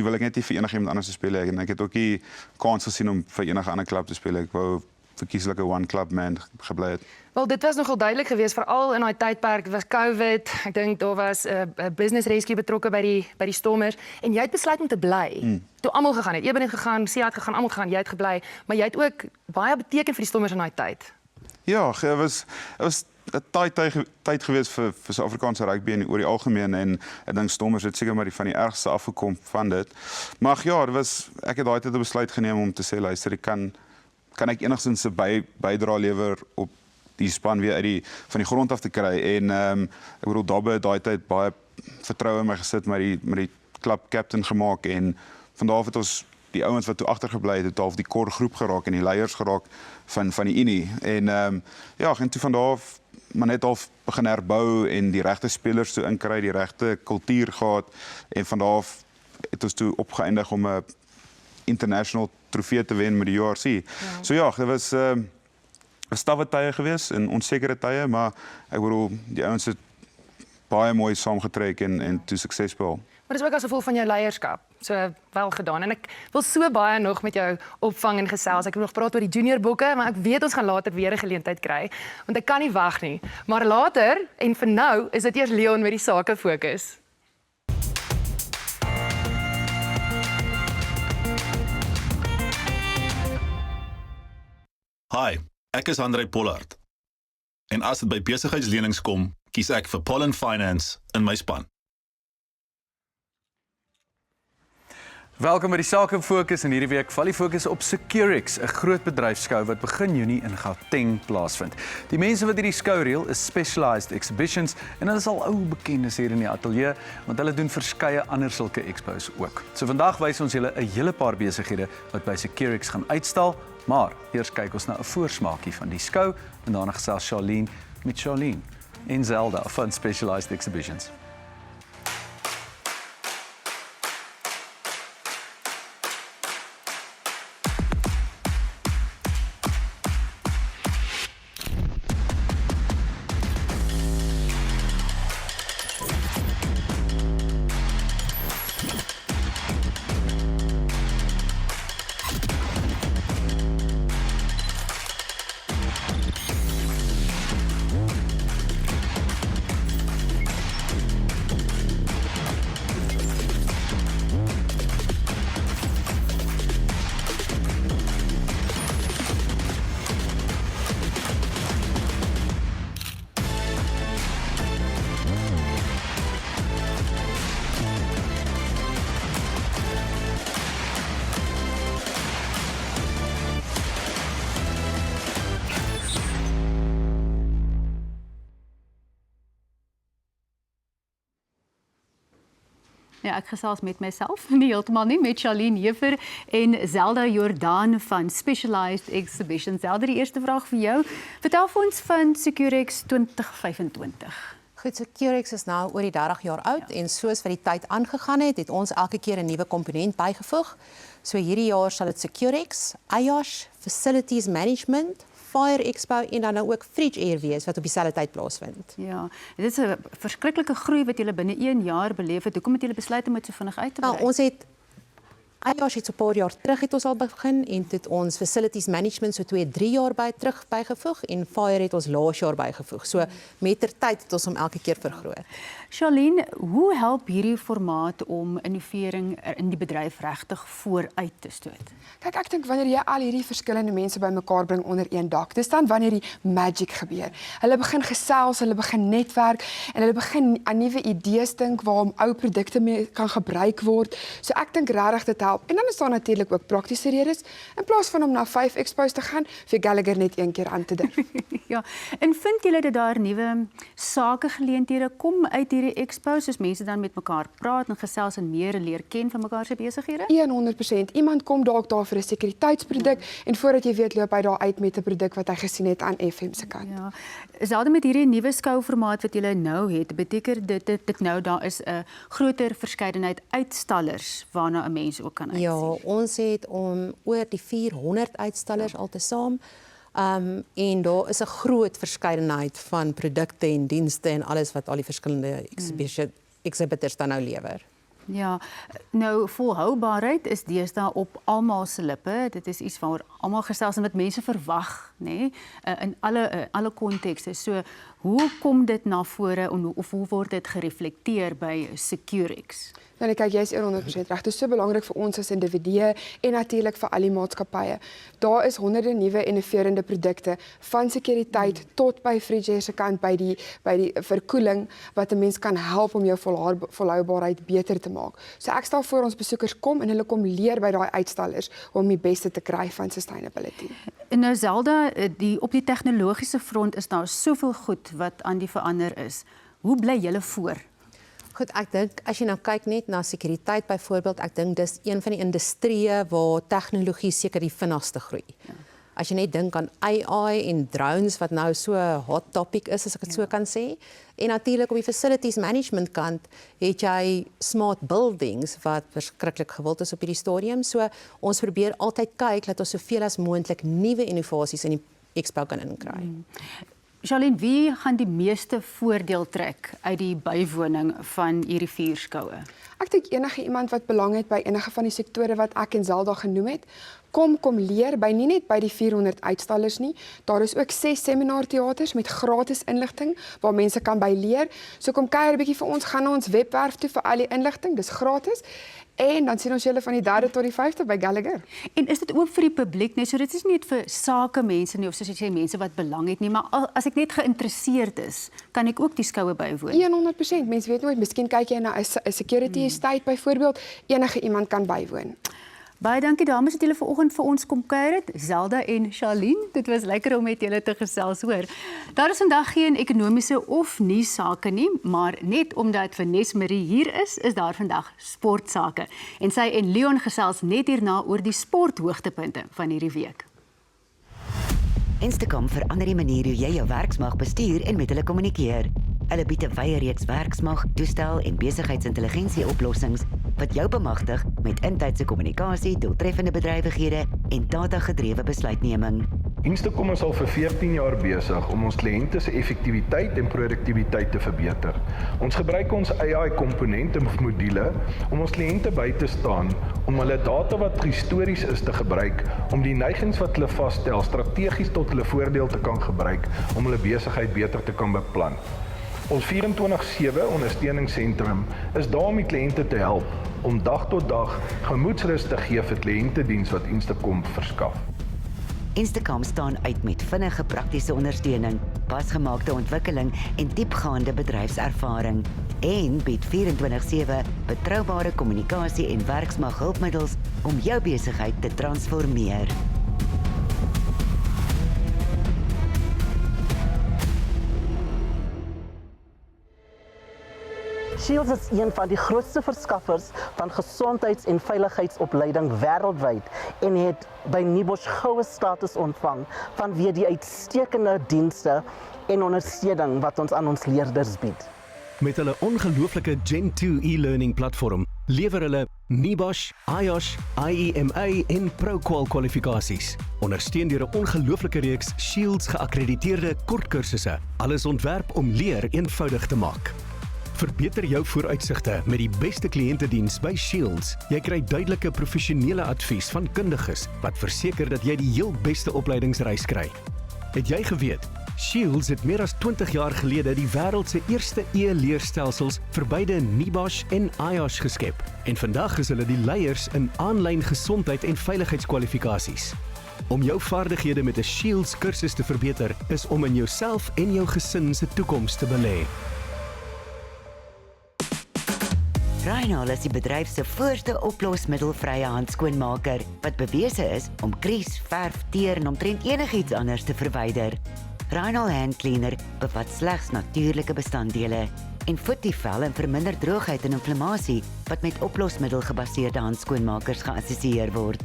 [SPEAKER 9] wil ek net nie vir enige iemand anders te speel en ek het ook nie kans gesien om vir enige ander klub te speel. Ek wou verkieslik 'n one club man gebly het.
[SPEAKER 3] Wel, dit was nogal duidelik geweest, veral in daai tydperk, was COVID. Ek dink daar was 'n business rescue betrokke by die Stormers en jy het besluit om te bly. Toe almal gegaan het, Eben het gegaan, Sia het gegaan, almal gegaan, jy het gebly, maar jy het ook baie beteken vir die Stormers in daai tyd.
[SPEAKER 9] Ja, dit was 'n tyd geweest vir Suid-Afrikaanse rugby oor die algemeen en ek dink Stormers het seker maar van die ergste afgekom van dit. Maar ja, ek het daai tyd 'n besluit geneem om te sê luister, kan ek enigstens 'n bydrae lewer op die span weer van die grond af te kry en ek bedoel Dabbe het daai tyd baie vertroue in my gesit met die klub captain gemaak en van daar af het ons die ouens wat toe agtergebly het half die core groep geraak en die leiers geraak van die Unie en ja, en toe van daar af maar net half begin herbou en die regte spelers toe inkry, die regte kultuur gehad en van daar af het ons toe opgeëindig om 'n international trofee te wen met die URC. Ja. So ja, dit was 'n stawwe tye geweest en onsekere tye, maar ek bedoel die ouens het baie mooi saamgetrek en toe suksesvol.
[SPEAKER 3] Maar dis ook as gevolg van jou leierskap. So wel gedaan. En ek wil so baie nog met jou opvang en gesels. Ek wil nog praat oor die junior bokke, maar ek weet ons gaan later weer 'n geleentheid kry, want ek kan nie wag nie. Maar later en vir nou is dit eers Leon met die sake fokus.
[SPEAKER 12] Hi, ek is Andrei Pollard. En as dit by besigheidslenings kom, kies ek vir Pollen Finance in my span.
[SPEAKER 4] Welkom by die Sake Fokus en hierdie week val die fokus op Securix, 'n groot bedryfskou wat begin Junie in Gauteng plaasvind. Die mense wat hierdie skou reël is Specialized Exhibitions en hulle is al ou bekendes hier in die ateljee, want hulle doen verskeie ander sulke expos ook. So vandag wys ons julle 'n hele paar besighede wat by Securix gaan uitstal, maar eers kyk ons na 'n voorsmaakie van die skou en daarna gesels Charlene met Charlene en Zelda van Specialized Exhibitions.
[SPEAKER 1] Ja, ek gesels met myself, nie heeltemal nie, met Charlene Heever en Zelda Jordaan van Specialized Exhibitions. Zelda, die eerste vraag vir jou. Vertel vir ons van Securix 2025.
[SPEAKER 13] Goed, Securix is nou oor die 30 jaar oud en soos wat die tyd aangegaan het, het ons elke keer 'n nuwe komponent bygevoeg. So hierdie jaar sal dit Securix, IOSH, Facilities Management, Fire Expo en dan nou ook Fridge Air wees wat op dieselfde tyd plaasvind.
[SPEAKER 1] Ja, dit is 'n verskriklike groei wat julle binne 1 jaar beleef het. Hoekom het julle besluit om dit so vinnig uit te brei?
[SPEAKER 13] Ons het IOSH het so 'n paar jaar terug het ons al begin en dit ons Facilities Management so 2-3 jaar terug bygevoeg en Fire het ons laas jaar bygevoeg. So mettertyd het ons hom elke keer vergroot.
[SPEAKER 1] Charlene, hoe help hierdie formaat om innovering in die bedryf regtig vooruit te stoot?
[SPEAKER 6] Kyk, ek dink wanneer jy al hierdie verskillende mense bymekaar bring onder een dak, dis dan wanneer die magic gebeur. Hulle begin gesels, hulle begin netwerk en hulle begin aan nuwe idees dink waarom ou produkte mee kan gebruik word. So ek dink regtig dit help. En dan is daar natuurlik ook praktiese redes. In plaas van om na 5 expos te gaan, vir Gallagher net een keer aan te durf.
[SPEAKER 1] Ja, en vind julle dat daar nuwe sakegeleenthede kom uit hierdie expos, soos mense dan met mekaar praat en gesels en meer leer ken van mekaar se besighede?
[SPEAKER 6] 100%. Iemand kom dalk daar vir 'n sekuriteitsproduk en voordat jy weet loop hy daar uit met 'n produk wat hy gesien het aan FM se kant.
[SPEAKER 1] Ja. Selfs met hierdie nuwe skouformaat wat julle nou het, beteken dit nou daar is 'n groter verskeidenheid uitstallers waarna 'n mens ook kan uitsien.
[SPEAKER 13] Ja, ons het oor die 400 uitstallers altesaam. En daar is 'n groot verskeidenheid van produkte en dienste en alles wat al die verskillende exhibitors dan nou lewer.
[SPEAKER 1] Ja, nou volhoubaarheid is deesdae op almal se lippe. Dit is iets waaroor almal gesels en wat mense verwag, nê, in alle kontekste. So, hoe kom dit na vore of hoe word dit gereflekteer by Securix?
[SPEAKER 6] Nou kyk, jy is 100% reg. Dit is so belangrik vir ons as individue en natuurlik vir al die maatskappye. Daar is honderde nuwe innoverende produkte van sekuriteit tot by Fridge se kant by die verkoeling wat 'n mens kan help om jou volhoubaarheid beter te maak. So ek stel voor ons besoekers kom en hulle kom leer by daai uitstallers om die beste te kry van sustainability.
[SPEAKER 1] En nou Zelda, op die tegnologiese front is daar soveel goed wat aan die verander is. Hoe bly julle voor?
[SPEAKER 13] Goed, ek dink as jy nou kyk net na sekuriteit byvoorbeeld, ek dink dis een van die industrieë waar tegnologie seker die vinnigste groei. Ja. As jy net dink aan AI en drones wat nou so 'n hot topic is, as ek dit so kan sê. En natuurlik op die facilities management kant het jy smart buildings wat verskriklik gewild is op hierdie stadium. So ons probeer altyd kyk dat ons soveel as moontlik nuwe innovasies in die expo kan inkry.
[SPEAKER 1] Charlene, wie gaan die meeste voordeel trek uit die bywoning van hierdie vuurskoue?
[SPEAKER 6] Ek dink enige iemand wat belang het by enige van die sektore wat ek en Zelda genoem het, kom leer by nie net by die 400 uitstallers nie. Daar is ook 6 seminaarteaters met gratis inligting waar mense kan by leer. So kom kuier 'n bietjie vir ons, gaan na ons webwerf toe vir al die inligting, dis gratis. En dan sien ons julle van die 3de tot die 5de by Gallagher.
[SPEAKER 1] En is dit oop vir die publiek net? So dit is nie net vir sakemense nie of soos jy sê mense wat belang het nie, maar as ek net geïnteresseerd is, kan ek ook die skoue bywoon.
[SPEAKER 6] 100%. Mense weet nooit, miskien kyk jy na 'n security estate byvoorbeeld, enige iemand kan bywoon.
[SPEAKER 1] Baie dankie dames dat julle vanoggend vir ons kom kuier het, Zelda en Charlene. Dit was lekker om met julle te gesels, hoor. Daar is vandag geen ekonomiese of nuusake nie, maar net omdat Vanessa Marie hier is daar vandag sportsake. En sy en Leon gesels net hierna oor die sporthoogtepunte van hierdie week.
[SPEAKER 11] Instacom verander die manier hoe jy jou werksmag bestuur en met hulle kommunikeer. Hulle bied 'n wye reeks werksmag, toestel en besigheidsintelligensie-oplossings wat jou bemagtig met intydse kommunikasie, doeltreffende bedrywighede en data-gedrewe besluitneming.
[SPEAKER 14] Instacom is al vir 14 jaar besig om ons kliënte se effektiwiteit en produktiwiteit te verbeter. Ons gebruik ons AI-komponente of module om ons kliënte by te staan om hulle data wat histories is te gebruik om die neigings wat hulle vasstel strategies tot hulle voordeel te kan gebruik om hulle besigheid beter te kan beplan. Ons 24/7 ondersteuningssentrum is daar om die kliënte te help om dag tot dag gemoedsrus te gee vir kliëntediens wat Instacom verskaf.
[SPEAKER 11] Instacom staan uit met vinnige praktiese ondersteuning, pasgemaakte ontwikkeling en diepgaande bedryfservaring en bied 24/7 betroubare kommunikasie en werksmaghulpmiddels om jou besigheid te transformeer.
[SPEAKER 15] Shields is een van die grootste verskaffers van gesondheids- en veiligheidsopleiding wêreldwyd en het by NIBOSH goue status ontvang vanweë die uitstekende dienste en ondersteuning wat ons aan ons leerders bied.
[SPEAKER 8] Met hulle ongelooflike Gen2 e-learning platform lewer hulle NIBOSH, IOSH, IEMA en ProQual kwalifikasies. Ondersteun deur 'n ongelooflike reeks Shields geakkrediteerde kortkursusse, alles ontwerp om leer eenvoudig te maak. Verbeter jou vooruitsigte met die beste kliëntediens by Shields. Jy kry duidelike professionele advies van kundiges wat verseker dat jy die heel beste opleidingsreis kry. Het jy geweet? Shields het meer as 20 jaar gelede die wêreld se eerste e-leerstelsels vir beide NIBOSH en IOSH geskep. En vandag is hulle die leiers in aanlyn gesondheid en veiligheidskwalifikasies. Om jou vaardighede met 'n Shields kursus te verbeter, is om in jouself en jou gesin se toekoms te belê.
[SPEAKER 11] Rhinal is die bedryf se voorste oplosmiddelvrye handskoonmaker wat bewese is om kries, verf, teer en omtrent enigiets anders te verwyder. Rhinal Hand Cleaner bevat slegs natuurlike bestanddele en voed die vel en verminder droogheid en inflammasie wat met oplosmiddel gebaseerde handskoonmakers geassosieer word.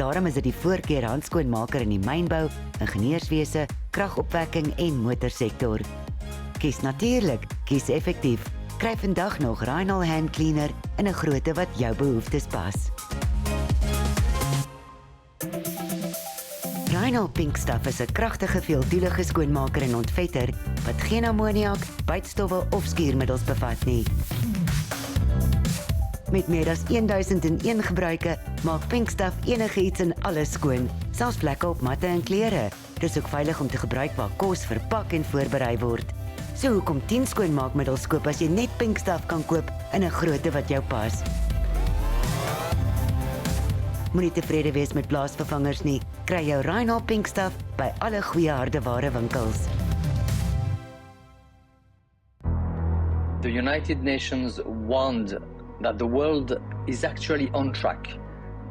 [SPEAKER 11] Daarom is dit die voorkeur handskoonmaker in die mynbou, ingenieurswese, kragopwekking en motorsektor. Kies natuurlik, kies effektief. Kry vandag nog Rhinal Hand Cleaner in 'n grootte wat jou behoeftes pas. Rhinal Pink Stuff is 'n kragtige veeldoelige skoonmaker en ontvetter wat geen ammoniak, bytstowwe of skuurmiddels bevat nie. Met meer as 1001 gebruike maak Pink Stuff enigiets en alles skoon, selfs vlekke op matte en klere. Dis ook veilig om te gebruik waar kos verpak en voorberei word. So hoekom 10 skoonmaakmiddels koop as jy net Pink Stuff kan koop in 'n grootte wat jou pas? Moenie tevrede wees met blaasvervangers nie. Kry jou Rhinal Pink Stuff by alle goeie hardeware winkels.
[SPEAKER 16] The United Nations warned that the world is actually on track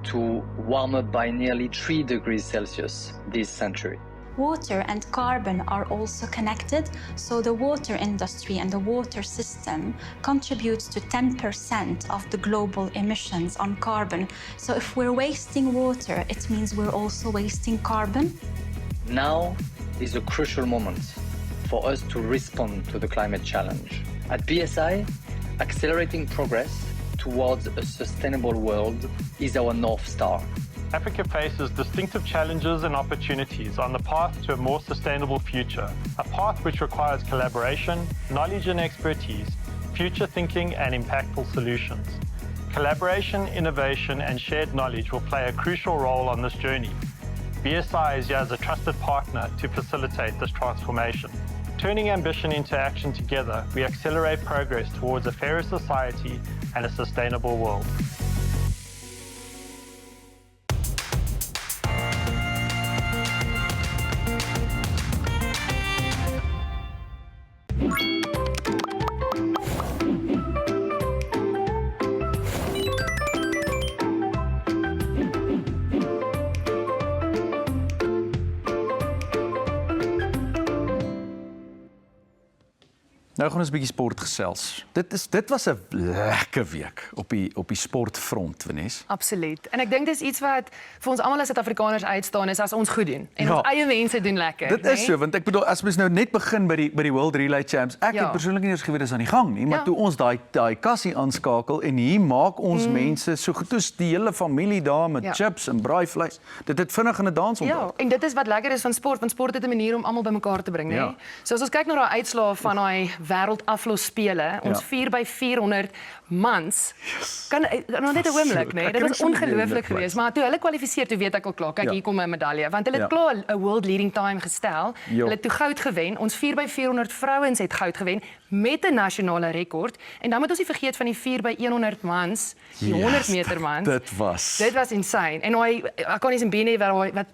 [SPEAKER 16] to warm up by nearly 3 degrees Celsius this century.
[SPEAKER 17] Water and carbon are also connected, so the water industry and the water system contributes to 10% of the global emissions on carbon. So if we're wasting water, it means we're also wasting carbon.
[SPEAKER 16] Now is a crucial moment for us to respond to the climate challenge. At BSI, accelerating progress towards a sustainable world is our North Star.
[SPEAKER 18] Africa faces distinctive challenges and opportunities on the path to a more sustainable future, a path which requires collaboration, knowledge and expertise, future thinking and impactful solutions. Collaboration, innovation and shared knowledge will play a crucial role on this journey. BSI is here as a trusted partner to facilitate this transformation. Turning ambition into action together, we accelerate progress towards a fairer society and a sustainable world.
[SPEAKER 4] Nou gaan ons 'n bietjie sport gesels. Dit was 'n lekker week op die sportfront, Vanessa.
[SPEAKER 3] Absoluut. En ek dink dis iets wat vir ons almal as Suid-Afrikaners uitstaan is as ons goed doen en ons eie mense doen lekker.
[SPEAKER 4] Dit is so, want ek bedoel as mens nou net begin by die World Relay Champs, ek het persoonlik nie eens geweet dis aan die gang nie, maar toe ons daai kassie aanskakel en hier maak ons mense so goed soos die hele familie daar met chips en braaivleis. Dit het vinnig in 'n dans ontdek.
[SPEAKER 3] Ja, en dit is wat lekker is van sport, want sport het 'n manier om almal bymekaar te bring, né? So as ons kyk na daai uitslae van daai wêreldaflosspele, ons 4x400 mans, kan net 'n oomblik, né? Dit was ongelooflik geweest, maar toe hulle kwalifiseer, toe weet ek al klaar, kyk hier kom 'n medalje, want hulle het klaar 'n world leading time gestel. Hulle het toe goud gewen. Ons 4x400 vrouens het goud gewen met 'n nasionale rekord. En dan moet ons nie vergeet van die 4x100 mans, die 100 meter mans.
[SPEAKER 4] Dit was
[SPEAKER 3] insane. En hy Akani Simbine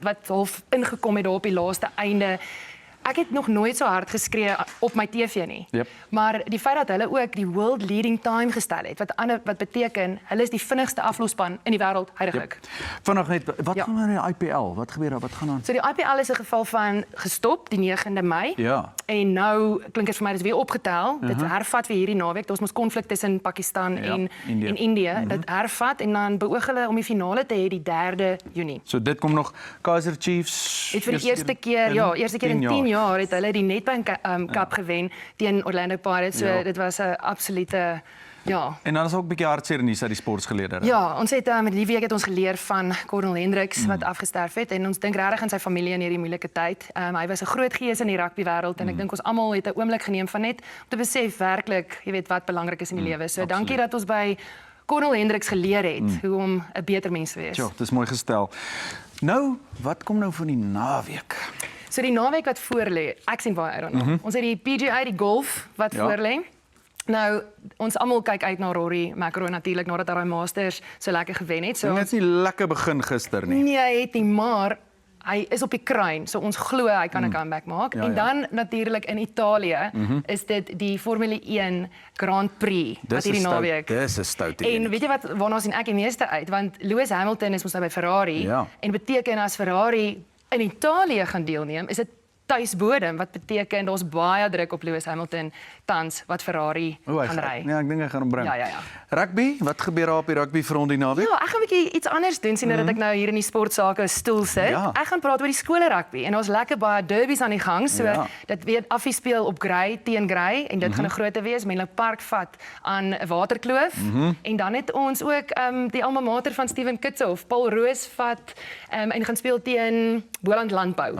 [SPEAKER 3] wat half ingekom het daar op die laaste einde. Ek het nog nooit so hard geskree op my TV nie. Maar die feit dat hulle ook die world leading time gestel het, wat beteken hulle is die vinnigste aflosspan in die wêreld huidigelik.
[SPEAKER 4] Vanaand net, wat gaan nou in die IPL? Wat gebeur daar? Wat gaan aan?
[SPEAKER 3] So die IPL is 'n geval van gestop die 9de Mei. En nou klink dit vir my dis weer opgetel. Dit hervat weer hierdie naweek. Daar's mos konflik tussen Pakistan en Indië. Dit hervat en dan beoog hulle om die finale te hê die 3de Junie.
[SPEAKER 4] So dit kom nog Kaizer Chiefs.
[SPEAKER 3] Het vir die eerste keer in 10 jaar het hulle die Nedbank Cup gewen teen Orlando Pirates. So dit was 'n absolute
[SPEAKER 4] En dan is ook 'n bietjie hartseer nuus uit die sportgeleerders.
[SPEAKER 3] Ja, ons het die week het ons geleer van Cornel Hendricks wat afgesterf het en ons dink regtig aan sy familie in hierdie moeilike tyd. Hy was 'n groot gees in die rugbywêreld en ek dink ons almal het 'n oomblik geneem van net om te besef werklik, jy weet wat belangrik is in die lewe. So dankie dat ons by Cornel Hendricks geleer het hoe om 'n beter mens te wees.
[SPEAKER 4] Ja, dis mooi gestel. Nou, wat kom nou van die naweek?
[SPEAKER 3] So die naweek wat voorlê, ek sien baie uit daarna. Ons het die PGA, die golf wat voorlê. Nou, ons almal kyk uit na Rory McIlroy natuurlik nadat hy Masters so lekker gewen het.
[SPEAKER 4] So net nie lekker begin gister nie.
[SPEAKER 3] Nee, hy het nie, maar hy is op die kruin. So ons glo hy kan 'n comeback maak. En dan natuurlik in Italië is dit die Formule 1 Grand Prix wat hierdie naweek.
[SPEAKER 4] Dis 'n stout.
[SPEAKER 3] En weet jy wat waarna sien ek die meeste uit? Want Lewis Hamilton is mos nou by Ferrari en beteken as Ferrari in Italië gaan deelneem, is dit tuisbodem wat beteken daar's baie druk op Lewis Hamilton tans wat Ferrari gaan ry.
[SPEAKER 4] Nee, ek dink hy gaan hom bring.
[SPEAKER 3] Ja.
[SPEAKER 4] Rugby, wat gebeur daar op die rugbyfront die naweek?
[SPEAKER 3] Ja, ek gaan 'n bietjie iets anders doen sien dat ek nou hier in die sportsake stoel sit. Ek gaan praat oor die skole rugby en daar's lekker baie derbies aan die gang. So dit weer affie speel op Grey teen Grey en dit gaan 'n groote wees. Menlo Park vat aan Waterkloof en dan het ons ook die alma mater van Steven Kitsoff, Paul Roos vat en gaan speel teen Boland Landbou.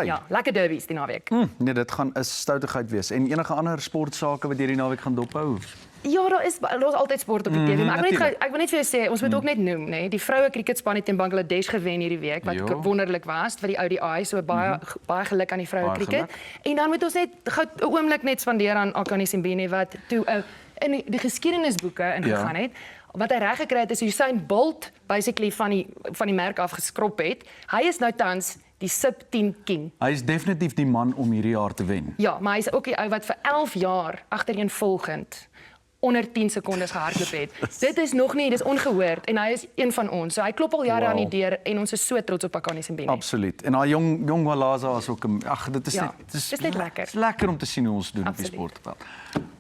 [SPEAKER 3] Ja, lekker derbies die naweek.
[SPEAKER 4] Nee, dit gaan 'n stoutigheid wees. En enige ander sportsake wat hierdie naweek gaan dophou?
[SPEAKER 3] Ja, daar's altyd sport op die TV, maar ek wil net vir jou sê, ons moet ook net noem, nê, die vroue cricketspan het teen Bangladesh gewen hierdie week wat wonderlik was vir die ODI, so baie geluk aan die vroue cricket. En dan moet ons net 'n oomblik net spandeer aan Akani Simbine wat toe in die geskiedenisboeke ingegaan het. Wat hy reg gekry het is Usain Bolt basically van die merk af geskrop het. Hy is nou tans die sub-10 king.
[SPEAKER 4] Hy is definitief die man om hierdie jaar te wen.
[SPEAKER 3] Ja, maar hy is ook die ou wat vir 11 jaar agtereenvolgend onder 10 sekondes gehardloop het. Dit is nog nie, dis ongehoord en hy is een van ons. So hy klop al jare aan die deur en ons is so trots op Akani Simbine.
[SPEAKER 4] Absoluut. En daai jong Walaza is ook dit is
[SPEAKER 3] net lekker.
[SPEAKER 4] Dit is lekker om te sien hoe ons doen op die sportveld.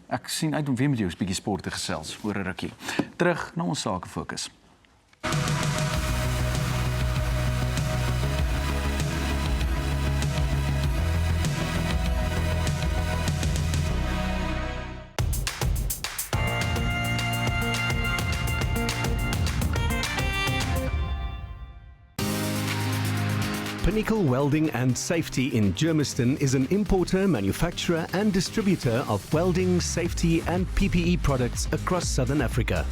[SPEAKER 4] Ek sien uit om weer met jou 'n bietjie sport te gesels voor 'n rukkie. Terug na ons sake fokus.
[SPEAKER 8] Pinnacle Welding and Safety in Germiston is an importer, manufacturer and distributor of welding, safety and PPE products across Southern Africa.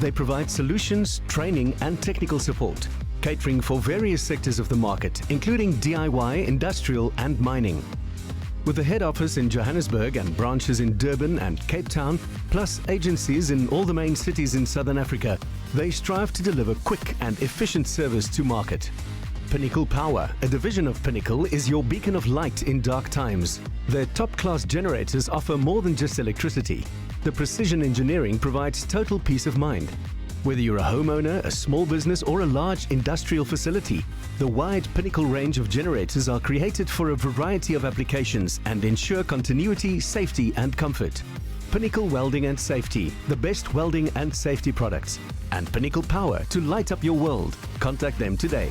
[SPEAKER 8] They provide solutions, training and technical support, catering for various sectors of the market, including DIY, industrial and mining. With a head office in Johannesburg and branches in Durban and Cape Town, plus agencies in all the main cities in Southern Africa, they strive to deliver quick and efficient service to market. Pinnacle Power, a division of Pinnacle, is your beacon of light in dark times. Their top-class generators offer more than just electricity. The precision engineering provides total peace of mind. Whether you're a homeowner, a small business or a large industrial facility, the wide Pinnacle range of generators are created for a variety of applications and ensure continuity, safety and comfort. Pinnacle Welding and Safety, the best welding and safety products. And Pinnacle Power to light up your world. Contact them today.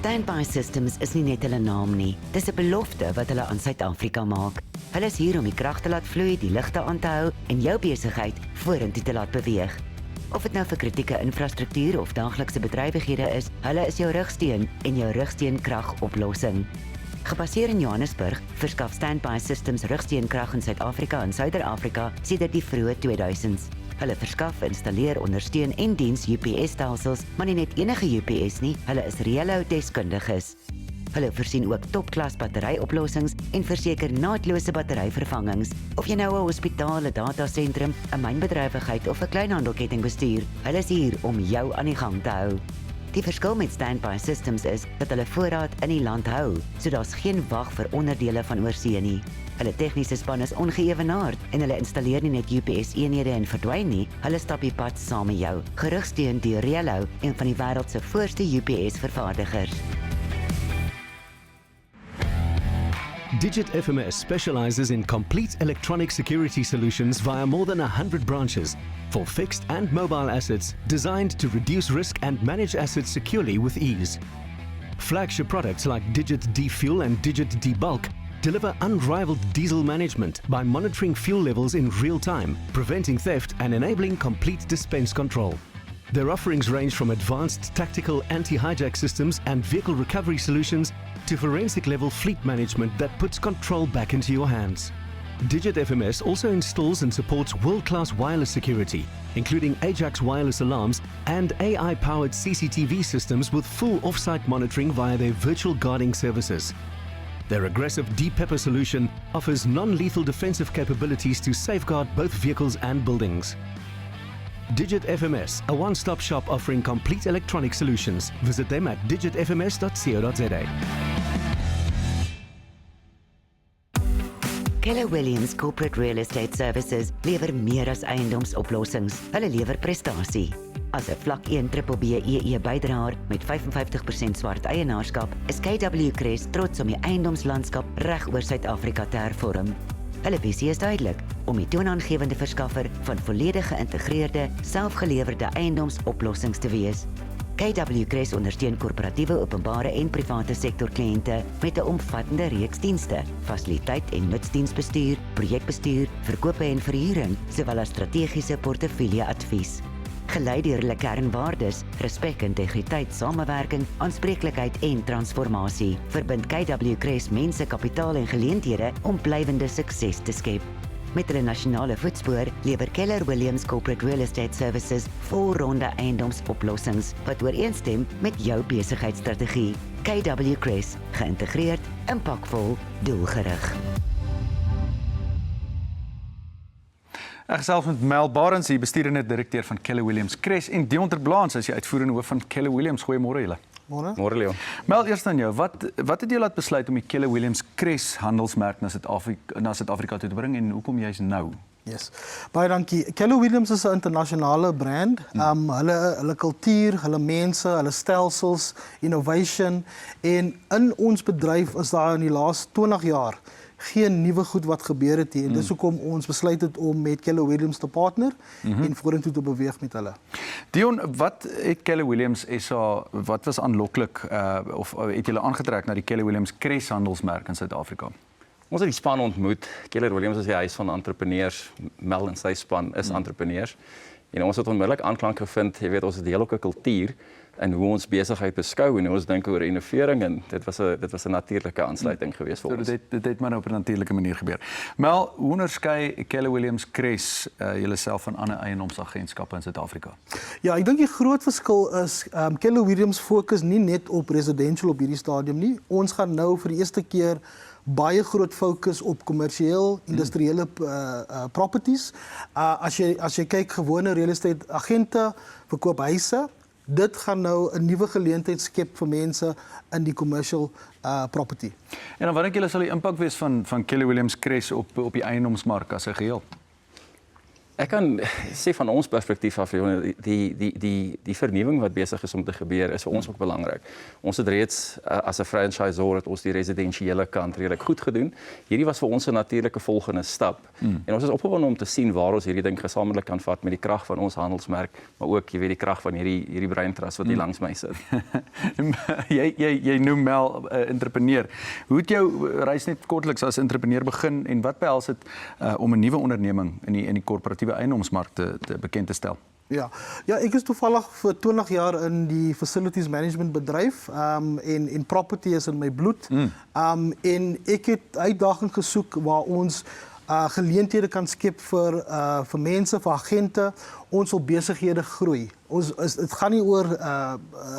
[SPEAKER 11] Standby Systems is nie net hulle naam nie. Dis 'n belofte wat hulle aan Suid-Afrika maak. Hulle is hier om die krag te laat vloei, die ligte aan te hou en jou besigheid vorentoe te laat beweeg. Of dit nou vir kritieke infrastruktuur of daaglikse bedrywighede is, hulle is jou rugsteun en jou rugsteunkragoplossing. Gebaseer in Johannesburg, verskaf Standby Systems rugsteunkrag in Suid-Afrika en Suider-Afrika sedert die vroeë 2000s. Hulle verskaf, installeer, ondersteun en diens UPS-stelsels, maar nie net enige UPS nie, hulle is reëlhou-deskundiges. Hulle voorsien ook topklas batteryoplossings en verseker naatlose batteryvervangings. Of jy nou 'n hospitaal, 'n datasentrum, 'n mynbedrywigheid of 'n kleinhandelketting bestuur, hulle is hier om jou aan die gang te hou. Die verskil met Standby Systems is dat hulle voorraad in die land hou, so daar's geen wag vir onderdele van oorsee nie. Hulle tegniese span is ongeëwenaard en hulle installeer nie net UPS-eenhede en verdwyn nie, hulle stap die pad saam met jou, gerugsteun deur Reëlhou, een van die wêreld se voorste UPS-vervaardigers.
[SPEAKER 8] Digit FMS specializes in complete electronic security solutions via more than 100 branches for fixed and mobile assets designed to reduce risk and manage assets securely with ease. Flagship products like Digit D-Fuel and Digit D-Bulk deliver unrivaled diesel management by monitoring fuel levels in real time, preventing theft and enabling complete dispense control. Their offerings range from advanced tactical anti-hijack systems and vehicle recovery solutions to forensic-level fleet management that puts control back into your hands. Digit FMS also installs and supports world-class wireless security, including Ajax wireless alarms and AI-powered CCTV systems with full off-site monitoring via their virtual guarding services. Their aggressive D-Pepper solution offers non-lethal defensive capabilities to safeguard both vehicles and buildings. Digit FMS, a one-stop shop offering complete electronic solutions. Visit them at digitfms.co.za.
[SPEAKER 11] Keller Williams Corporate Real Estate Services lewer meer as eiendomsoplossings. Hulle lewer prestasie. As 'n vlak 1 BBBEE bydraer met 55% swart eienaarskap, is KW Crest trots om die eiendomslandskap reg oor Suid-Afrika te hervorm. Hulle visie is duidelik om die toonaangewende verskaffer van volledig geïntegreerde, selfgelewerde eiendomsoplossings te wees. KW Crest ondersteun korporatiewe, openbare en private sektor kliënte met 'n omvattende reeks dienste, fasiliteit en nutsdiensbestuur, projekbestuur, verkope en verhuuring, sowel as strategiese portefeuljeadvies. Gelei deur hulle kernwaardes, respek, integriteit, samewerking, aanspreeklikheid en transformasie, verbind KW Crest mense, kapitaal en geleenthede om blywende sukses te skep. Met hulle nasionale voetspoor lewer Keller Williams Corporate Real Estate Services volronde eiendomsoplossings wat ooreenstem met jou besigheidsstrategie. KW Crest, geïntegreerd, impakvol, doelgerig.
[SPEAKER 4] Ek gesels met Mel Barends, die bestuurende direkteur van Keller Williams Crest en Dion ter Blaans, as die uitvoerende hoof van Keller Williams. Goeiemôre julle.
[SPEAKER 19] Môre.
[SPEAKER 4] Môre Leon. Mel, eers aan jou. Wat het jou laat besluit om die Keller Williams Crest handelsmerk na Suid-Afrika toe te bring en hoekom juist nou?
[SPEAKER 19] Yes. Baie dankie. Keller Williams is 'n internasionale brand. Hulle kultuur, hulle mense, hulle stelsels, innovation en in ons bedryf is daar in die laaste 20 jaar geen nuwe goed wat gebeur het nie en dis hoekom ons besluit het om met Keller Williams te partner en vorentoe te beweeg met hulle.
[SPEAKER 4] Dion, wat het Keller Williams SA, wat was aanloklik of het julle aangetrek na die Keller Williams Crest handelsmerk in Suid-Afrika?
[SPEAKER 20] Ons het die span ontmoet. Keller Williams is die huis van entrepreneurs. Mel en sy span is entrepreneurs. En ons het onmiddellik aanklank gevind. Jy weet, ons het 'n hele kultuur en hoe ons besigheid beskou en hoe ons dink oor innovering en dit was 'n natuurlike aansluiting geweest vir ons.
[SPEAKER 4] Dit het maar op 'n natuurlike manier gebeur. Mel, hoe onderskei Keller Williams Kress julleself van ander eiendomsagentskappe in Suid-Afrika?
[SPEAKER 19] Ja, ek dink die groot verskil is Keller Williams fokus nie net op residential op hierdie stadium nie. Ons gaan nou vir die eerste keer baie groot fokus op kommersieel, industriële properties. As jy kyk gewone real estate agente verkoop huise, dit gaan nou 'n nuwe geleentheid skep vir mense in die commercial property.
[SPEAKER 4] En dan wat dink julle sal die impak wees van Keller Williams Kress op die eiendomsmark as 'n geheel?
[SPEAKER 20] Ek kan sê van ons perspektief af, die vernuwing wat besig is om te gebeur is vir ons ook belangrik. Ons het reeds as 'n franchisor het ons die residensiële kant redelik goed gedoen. Hierdie was vir ons 'n natuurlike volgende stap. En ons is opgewonde om te sien waar ons hierdie ding gesamentlik kan vat met die krag van ons handelsmerk, maar ook jy weet die krag van hierdie breintrust wat hier langs my sit.
[SPEAKER 4] jy noem Mel entrepreneur. Hoe het jou reis net kortliks as entrepreneur begin en wat behels dit om 'n nuwe onderneming in die korporatiewe eiendomsmark te bekend te stel?
[SPEAKER 19] Ja, ek is toevallig vir 20 jaar in die facilities management bedryf en property is in my bloed. En ek het uitdagings gesoek waar ons geleenthede kan skep vir mense, vir agente, ons wil besighede groei. Dit gaan nie oor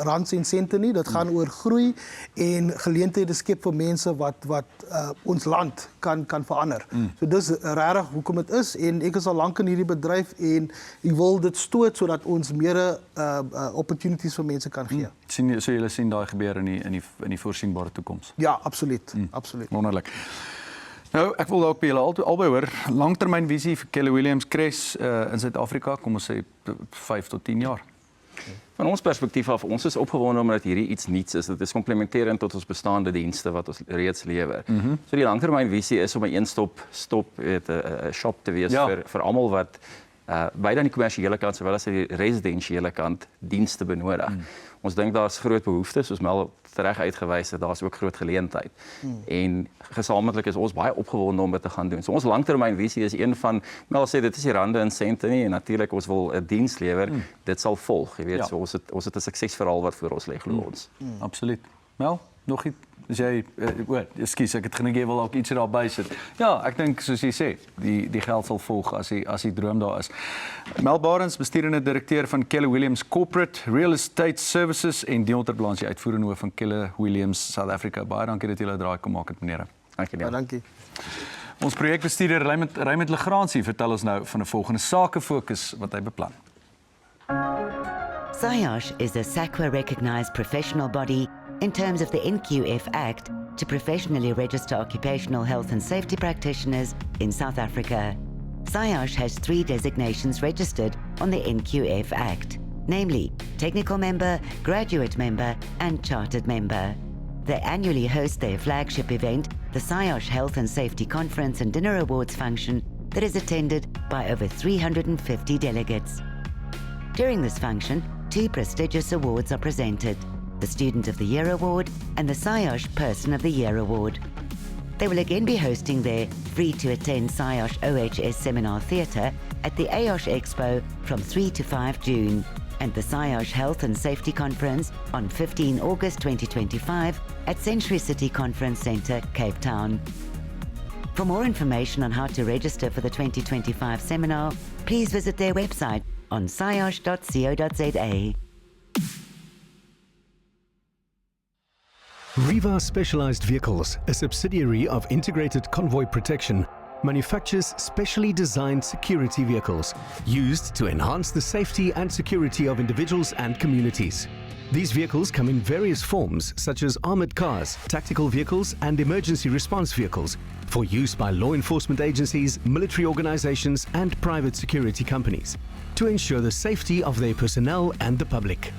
[SPEAKER 19] rands en sente nie, dit gaan oor groei en geleenthede skep vir mense wat ons land kan verander. So dis regtig hoekom dit is en ek is al lank in hierdie bedryf en ek wil dit stoot sodat ons meer opportunities vir mense kan gee.
[SPEAKER 4] So julle sien daai gebeur in die voorsienbare toekoms?
[SPEAKER 19] Ja, absoluut. Absoluut.
[SPEAKER 4] Wonderlik. Nou, ek wil dalk by julle albei hoor, langtermynvisie vir Keller Williams Kress in Suid-Afrika, kom ons sê 5 tot 10 jaar.
[SPEAKER 20] Van ons perspektief af, ons is opgewonde omdat hierdie iets nuuts is. Dit is komplementerend tot ons bestaande dienste wat ons reeds lewer. So die langtermynvisie is om 'n een-stop shop te wees vir almal wat beide aan die kommersiële kant sowel as die residensiële kant dienste benodig. Ons dink daar's groot behoeftes, soos Mel reg uitgewys het, daar's ook groot geleentheid. En gesamentlik is ons baie opgewonde om dit te gaan doen. So ons langtermynvisie is een van, Mel sê dit is die rande en sente nie en natuurlik ons wil 'n diens lewer. Dit sal volg, jy weet, so ons het 'n suksesverhaal wat voor ons lê, glo ons.
[SPEAKER 4] Absoluut. Mel, nog iets? As jy ekskuus, ek het gedink jy wil dalk iets daarby sit. Ja, ek dink soos jy sê, die geld sal volg as die droom daar is. Mel Barends, bestuurende direkteur van Keller Williams Corporate Real Estate Services en Dion Terblans, die uitvoerende hoof van Keller Williams South Africa. Baie dankie dat julle draai kom maak het, meneer.
[SPEAKER 20] Dankie.
[SPEAKER 19] Dankie.
[SPEAKER 4] Ons projekbestuurder Raymond Legrandsie vertel ons nou van 'n volgende sakefokus wat hy beplan.
[SPEAKER 11] SIOSH is a SACWA-recognized professional body in terms of the NQF Act to professionally register occupational health and safety practitioners in South Africa. SIOSH has 3 designations registered on the NQF Act, namely Technical Member, Graduate Member and Chartered Member. They annually host their flagship event, the SIOSH Health and Safety Conference and Dinner Awards function that is attended by over 350 delegates. During this function, 2 prestigious awards are presented, the Student of the Year Award and the SIOSH Person of the Year Award. They will again be hosting their free-to-attend SIOSH OHS Seminar Theatre at the AOSH Expo from 3 to 5 June and the SIOSH Health and Safety Conference on 15 August 2025 at Century City Conference Centre, Cape Town. For more information on how to register for the 2025 seminar, please visit their website on siosh.co.za.
[SPEAKER 8] Riva Specialized Vehicles, a subsidiary of Integrated Convoy Protection, manufactures specially designed security vehicles used to enhance the safety and security of individuals and communities. These vehicles come in various forms, such as armored cars, tactical vehicles, and emergency response vehicles for use by law enforcement agencies, military organizations, and private security companies to ensure the safety of their personnel and the public.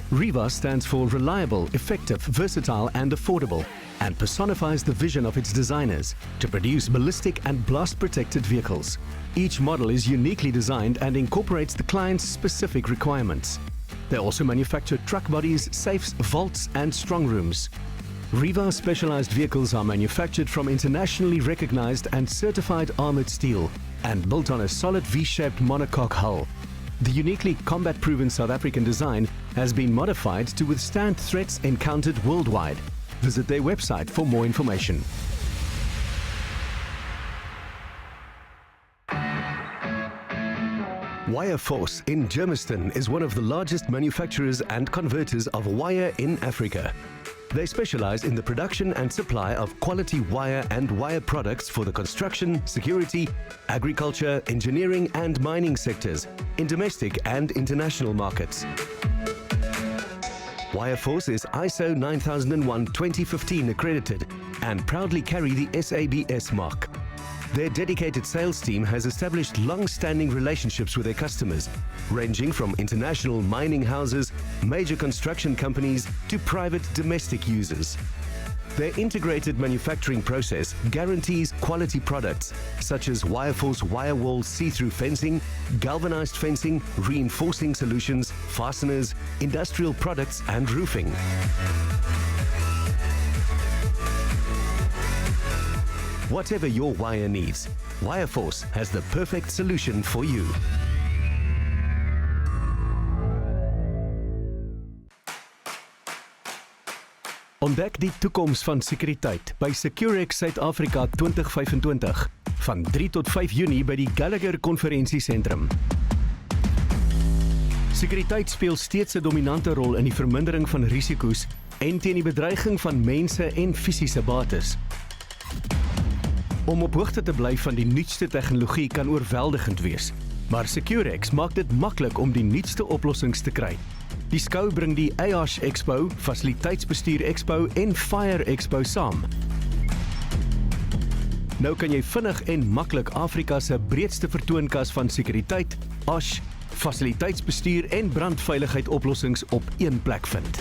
[SPEAKER 8] Riva stands for reliable, effective, versatile, and affordable, and personifies the vision of its designers to produce ballistic and blast-protected vehicles. Each model is uniquely designed and incorporates the client's specific requirements. They also manufacture truck bodies, safes, vaults, and strong rooms. Riva specialized vehicles are manufactured from internationally recognized and certified armored steel and built on a solid V-shaped monocoque hull. The uniquely combat-proven South African design has been modified to withstand threats encountered worldwide. Visit their website for more information. Wireforce in Germiston is one of the largest manufacturers and converters of wire in Africa. They specialize in the production and supply of quality wire and wire products for the construction, security, agriculture, engineering and mining sectors in domestic and international markets. Wireforce is ISO 9001:2015 accredited and proudly carry the SABS mark. Their dedicated sales team has established long-standing relationships with their customers, ranging from international mining houses, major construction companies, to private domestic users. Their integrated manufacturing process guarantees quality products such as Wireforce Wirewall see-through fencing, galvanized fencing, reinforcing solutions, fasteners, industrial products and roofing. Whatever your wire needs, Wireforce has the perfect solution for you. Ontdek die toekoms van sekuriteit by Securex Suid-Afrika 2025 van 3 tot 5 Junie by die Gallagher Konferensiesentrum. Sekuriteit speel steeds 'n dominante rol in die vermindering van risiko's en teen die bedreiging van mense en fisiese bates. Om op hoogte te bly van die nuutste tegnologie kan oorweldigend wees, maar Securex maak dit maklik om die nuutste oplossings te kry. Die skou bring die AIOSH Expo, Fasiliteitsbestuur Expo en Fire Expo saam. Nou kan jy vinnig en maklik Afrika se breedste vertoonkas van sekuriteit, OSH, fasiliteitsbestuur en brandveiligheid oplossings op een plek vind.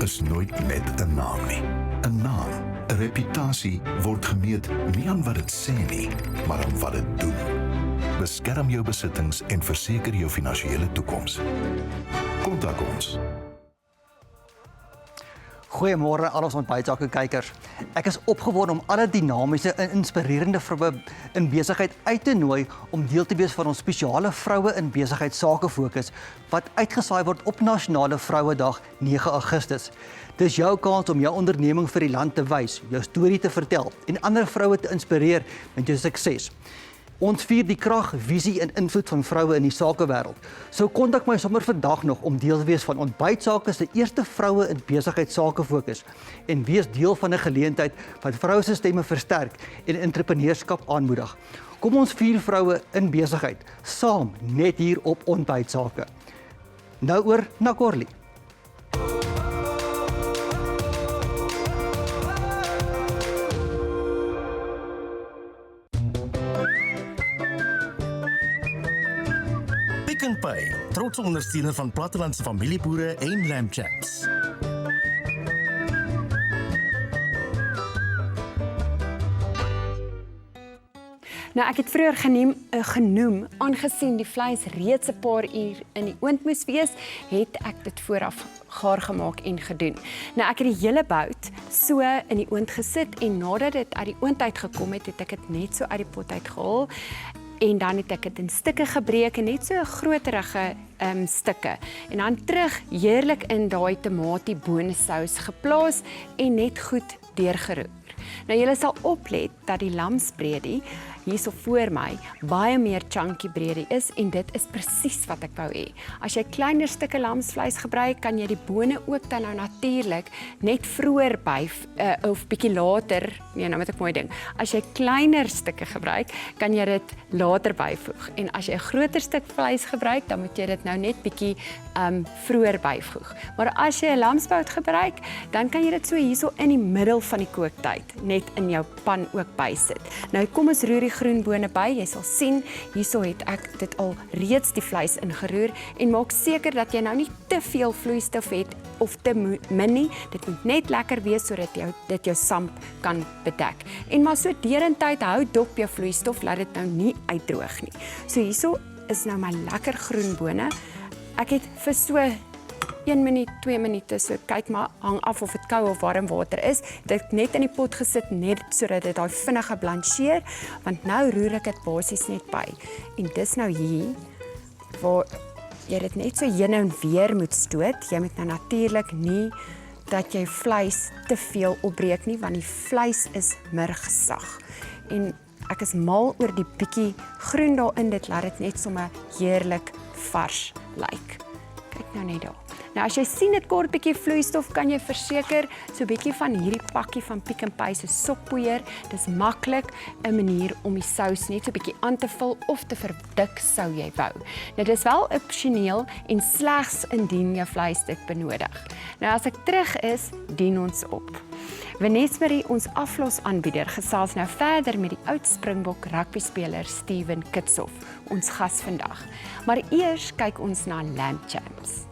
[SPEAKER 7] Is nooit net 'n naam nie. 'n Naam, 'n reputasie word gemeet nie aan wat dit sê nie, maar aan wat dit doen. Beskerm jou besittings en verseker jou finansiële toekoms. Kontak ons.
[SPEAKER 21] Goeiemôre al ons ontbytsake kykers. Ek is opgewonde om alle dinamiese en inspirerende vroue in besigheid uit te nooi om deel te wees van ons spesiale vroue in besigheid sake fokus wat uitgesaai word op Nasionale Vrouedag 9 Augustus. Dis jou kans om jou onderneming vir die land te wys, jou storie te vertel en ander vroue te inspireer met jou sukses. Ons vier die krag, visie en invloed van vroue in die sakewêreld. So kontak my sommer vandag nog om deel te wees van Ontbytsake se eerste vroue in besigheid sake fokus en wees deel van 'n geleentheid wat vroue se stemme versterk en entrepreneurskap aanmoedig. Kom ons vier vroue in besigheid saam net hier op Ontbytsake. Nou oor na Corlie.
[SPEAKER 22] Pick n Pay, trotse ondersteuner van plattelandse familieboere en lamb chaps.
[SPEAKER 6] Nou ek het vroeër genoem, aangesien die vleis reeds 'n paar uur in die oond moes wees, het ek dit vooraf gaar gemaak en gedoen. Nou ek het die hele bout so in die oond gesit en nadat dit uit die oond uitgekom het, het ek dit net so uit die pot uitgehaal. En dan het ek dit in stukke gebreek en net so groterige stukke. En dan terug heerlik in daai tamatie bonesous geplaas en net goed deurgeroer. Nou julle sal oplet dat die lamsbredie hierso voor my baie meer chunky bredie is en dit is presies wat ek wou hê. As jy kleiner stukke lamsvleis gebruik, kan jy die bone ook dan nou natuurlik net vroeër by of bietjie later, nee, nou moet ek mooi ding. As jy kleiner stukke gebruik, kan jy dit later byvoeg. En as jy 'n groter stuk vleis gebruik, dan moet jy dit nou net bietjie vroeër byvoeg. Maar as jy 'n lamsbout gebruik, dan kan jy dit so hierso in die middel van die kooktyd net in jou pan ook bysit. Nou kom ons roer die groenbone by. Jy sal sien, hierso het ek dit al reeds die vleis ingeroer en maak seker dat jy nou nie te veel vloeistof het of te min nie. Dit moet net lekker wees sodat dit jou samp kan bedek. En maar so derentyd hou dop jou vloeistof, laat dit nou nie uitdroog nie. So hierso is nou my lekker groenbone. Ek het vir so 1 minuut, 2 minute, so kyk maar, hang af of dit koue of warm water is. Dit het net in die pot gesit, net sodat dit daai vinnige blancheer, want nou roer ek dit basies net by. En dis nou hier, waar jy dit net so heen en weer moet stoot. Jy moet nou natuurlik nie dat jy vleis te veel opbreek nie, want die vleis is murgsag. En ek is mal oor die bietjie groen daarin, dit laat dit net sommer heerlik vars lyk. Kyk nou net daar. Nou as jy sien dit kort bietjie vloeistof, kan jy verseker so 'n bietjie van hierdie pakkie van Pick n Pay se sokpoeier. Dis maklik 'n manier om die sous net so bietjie aan te vul of te verdik sou jy wou. Nou dis wel opsioneel en slegs indien jy vleisstuk benodig. Nou as ek terug is, dien ons op. Wenesmarie, ons aflosaanbieder, gesels nou verder met die oud Springbok rugbyspeler Steven Kitshoff, ons gas vandag. Maar eers kyk ons na Lamb Champs.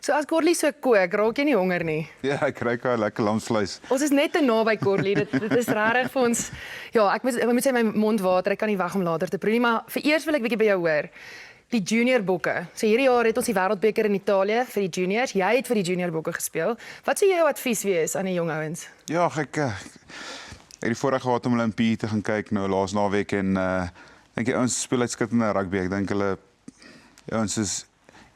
[SPEAKER 3] So as Corlie so kook, raak jy nie honger nie.
[SPEAKER 9] Ja, ek kry al lekker lamsvleis.
[SPEAKER 3] Ons is net te naby Corlie. Dit is regtig vir ons. Ja, ek moet sê my mond water. Ek kan nie wag om later te proe nie, maar vir eers wil ek bietjie by jou hoor. Die junior bokke. So hierdie jaar het ons die Wêreldbeker in Italië vir die juniors. Jy het vir die junior bokke gespeel. Wat sou jou advies wees aan die jong ouens?
[SPEAKER 9] Ja, ek het die voorreg gehad om hulle in PE te gaan kyk nou laas naweek en dink die ouens speel uitskittende rugby. Ek dink hulle ouens is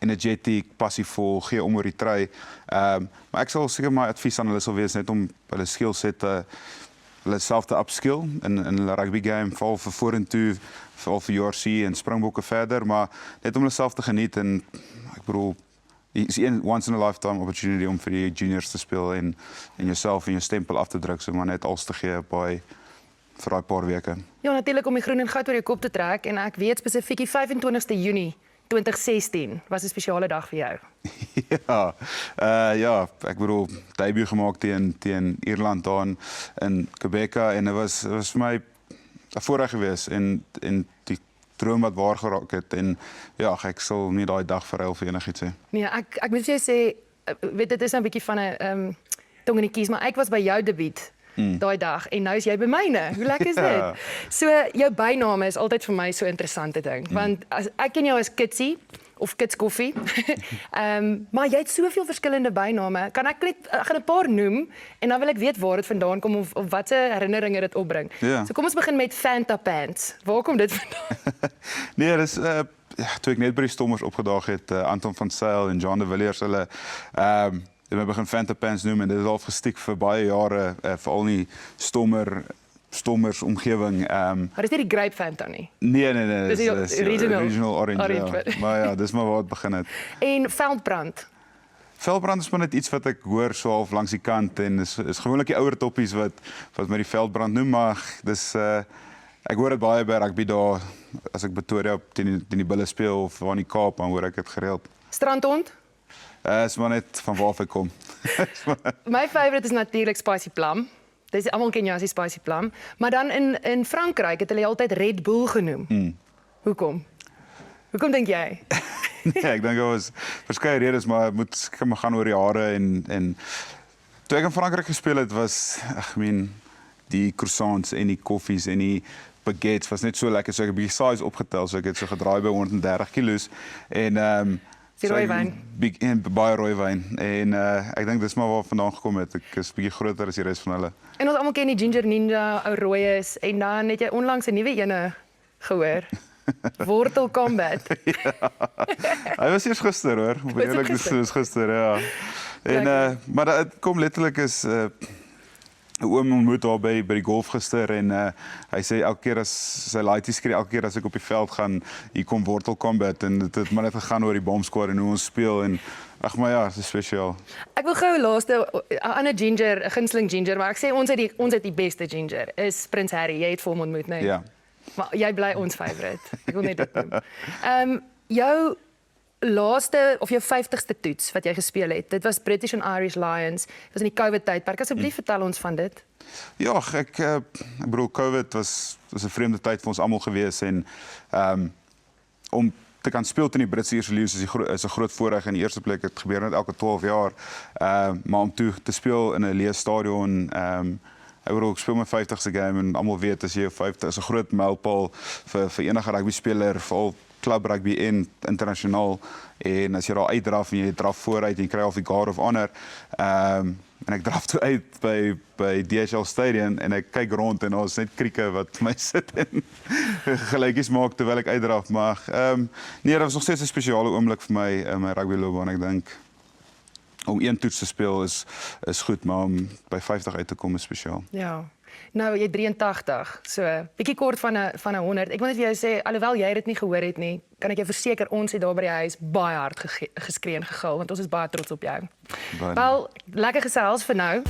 [SPEAKER 9] energetic, passievol, gee om oor die try. Maar ek sal seker my advies aan hulle sal wees net om hulle skillsette hulle self te upskill in hulle rugby game, val vir vorentoe, val vir JRC en Springbokke verder, maar net om hulle self te geniet en ek bedoel is een once in a lifetime opportunity om vir die juniors te speel en jouself en jou stempel af te druk, so maar net alles te gee vir daai paar weke.
[SPEAKER 3] Ja, natuurlik om die groen en goud oor jou kop te trek en ek weet spesifiek die 25ste Junie 2016 was 'n spesiale dag vir jou.
[SPEAKER 9] Ja, ek bedoel debuut gemaak teen Ierland daar in Quebec en dit was vir my 'n voorreg geweest en die droom wat waar geraak het en ja, ek sal nie daai dag verruil vir enigiets hê.
[SPEAKER 3] Nee, ek moet vir jou sê, weet dit is nou 'n bietjie van 'n tong in die kies, maar ek was by jou debuut daai dag en nou is jy by myne. Hoe lekker is dit? So jou byname is altyd vir my so 'n interessante ding, want as ek ken jou as Kitsie of Kits Koffie. Maar jy het soveel verskillende byname. Kan ek net gaan 'n paar noem en dan wil ek weet waar dit vandaan kom of watse herinneringe dit opbring.
[SPEAKER 9] Ja.
[SPEAKER 3] So kom ons begin met Fanta Pants. Waar kom dit vandaan?
[SPEAKER 9] Nee, dis toe ek net by die Stommers opgedaag het, Anton van Sail en John de Villiers hulle het my begin Fanta Pants noem en dit het al gestiek vir baie jare, veral nie Stommers omgewing.
[SPEAKER 3] Maar dis nie die grape Fanta nie.
[SPEAKER 9] Nee,
[SPEAKER 3] Dis die
[SPEAKER 9] original orange. Ja. Maar ja, dis maar waar het begin het.
[SPEAKER 3] En Veldbrand.
[SPEAKER 9] Veldbrand is maar net iets wat ek hoor so half langs die kant en is gewoonlik die ouer toppies wat my die Veldbrand noem, maar dis ek hoor dit baie by rugby daar as ek Pretoria teen die Bulle speel of waar in die Kaap, dan hoor ek dit gereeld.
[SPEAKER 3] Strandhond?
[SPEAKER 9] Is maar net van waar ek kom.
[SPEAKER 3] My favourite is natuurlik Spicy Plum. Dis almal ken jou as die Spicy Plum, maar dan in Frankryk het hulle altyd Red Bull genoem. Hoekom? Hoekom dink jy?
[SPEAKER 9] Nee, ek dink daar was verskeie redes, maar moet gaan oor die jare en toe ek in Frankryk gespeel het was die croissants en die koffies en die baguettes was net so lekker, so ek het 'n bietjie size opgetel, so ek het so gedraai by 130 kg en
[SPEAKER 3] die rooiwyn.
[SPEAKER 9] Baie rooiwyn en ek dink dis maar waar vandaan gekom het. Ek is bietjie groter as die res van hulle.
[SPEAKER 3] En ons almal ken die Ginger Ninja, ou rooi is en dan het jy onlangs 'n nuwe ene gehoor. Wortel Combat.
[SPEAKER 9] Ja. Hy was eers gister hoor, om eerlik te sê, gister ja. En maar dit kom letterlik is oom ontmoet daar by die golf gister en hy sê elke keer as sy laaitjie skree, elke keer as ek op die veld gaan, hier kom Mortal Kombat en dit het maar net gegaan oor die Bomb Squad en hoe ons speel en ag maar ja, dit is spesiaal.
[SPEAKER 3] Ek wil gou laaste 'n ander ginger, 'n gunsteling ginger, maar ek sê ons het die beste ginger is Prins Harry. Jy het vir hom ontmoet, nee?
[SPEAKER 9] Ja.
[SPEAKER 3] Maar jy bly ons favourite. Ek wil net dit noem. Jou laaste of jou 50ste toets wat jy gespeel het, dit was British and Irish Lions. Dit was in die COVID tydperk. Asseblief vertel ons van dit.
[SPEAKER 9] Ja, ek bedoel COVID was 'n vreemde tyd vir ons almal gewees en om te kan speel teen die Britse Eerste Lions is 'n groot voorreg in die eerste plek. Dit gebeur net elke 12 jaar. Maar om toe te speel in 'n leë stadion, ek bedoel, ek speel my 50ste game en almal weet as jy 50 is 'n groot mylpaal vir enige rugby speler, veral club rugby en internasionaal. En as jy daar uitdraf en jy draf vooruit en jy kry al die Guard of Honor, en ek draf toe uit by DHL Stadium en ek kyk rond en ons net krieke wat vir my sit en gelykies maak terwyl ek uitdraf. Maar nee, dit was nog steeds 'n spesiale oomblik vir my in my rugby loopbaan. Ek dink om een toets te speel is goed, maar om by 50 uit te kom is spesiaal.
[SPEAKER 3] Ja. Nou, jy 83, so bietjie kort van 'n 100. Ek wil net vir jou sê, alhoewel jy dit nie gehoor het nie, kan ek jou verseker ons het daar by die huis baie hard geskree en gegil, want ons is baie trots op jou. Wel, lekker gesels vir nou.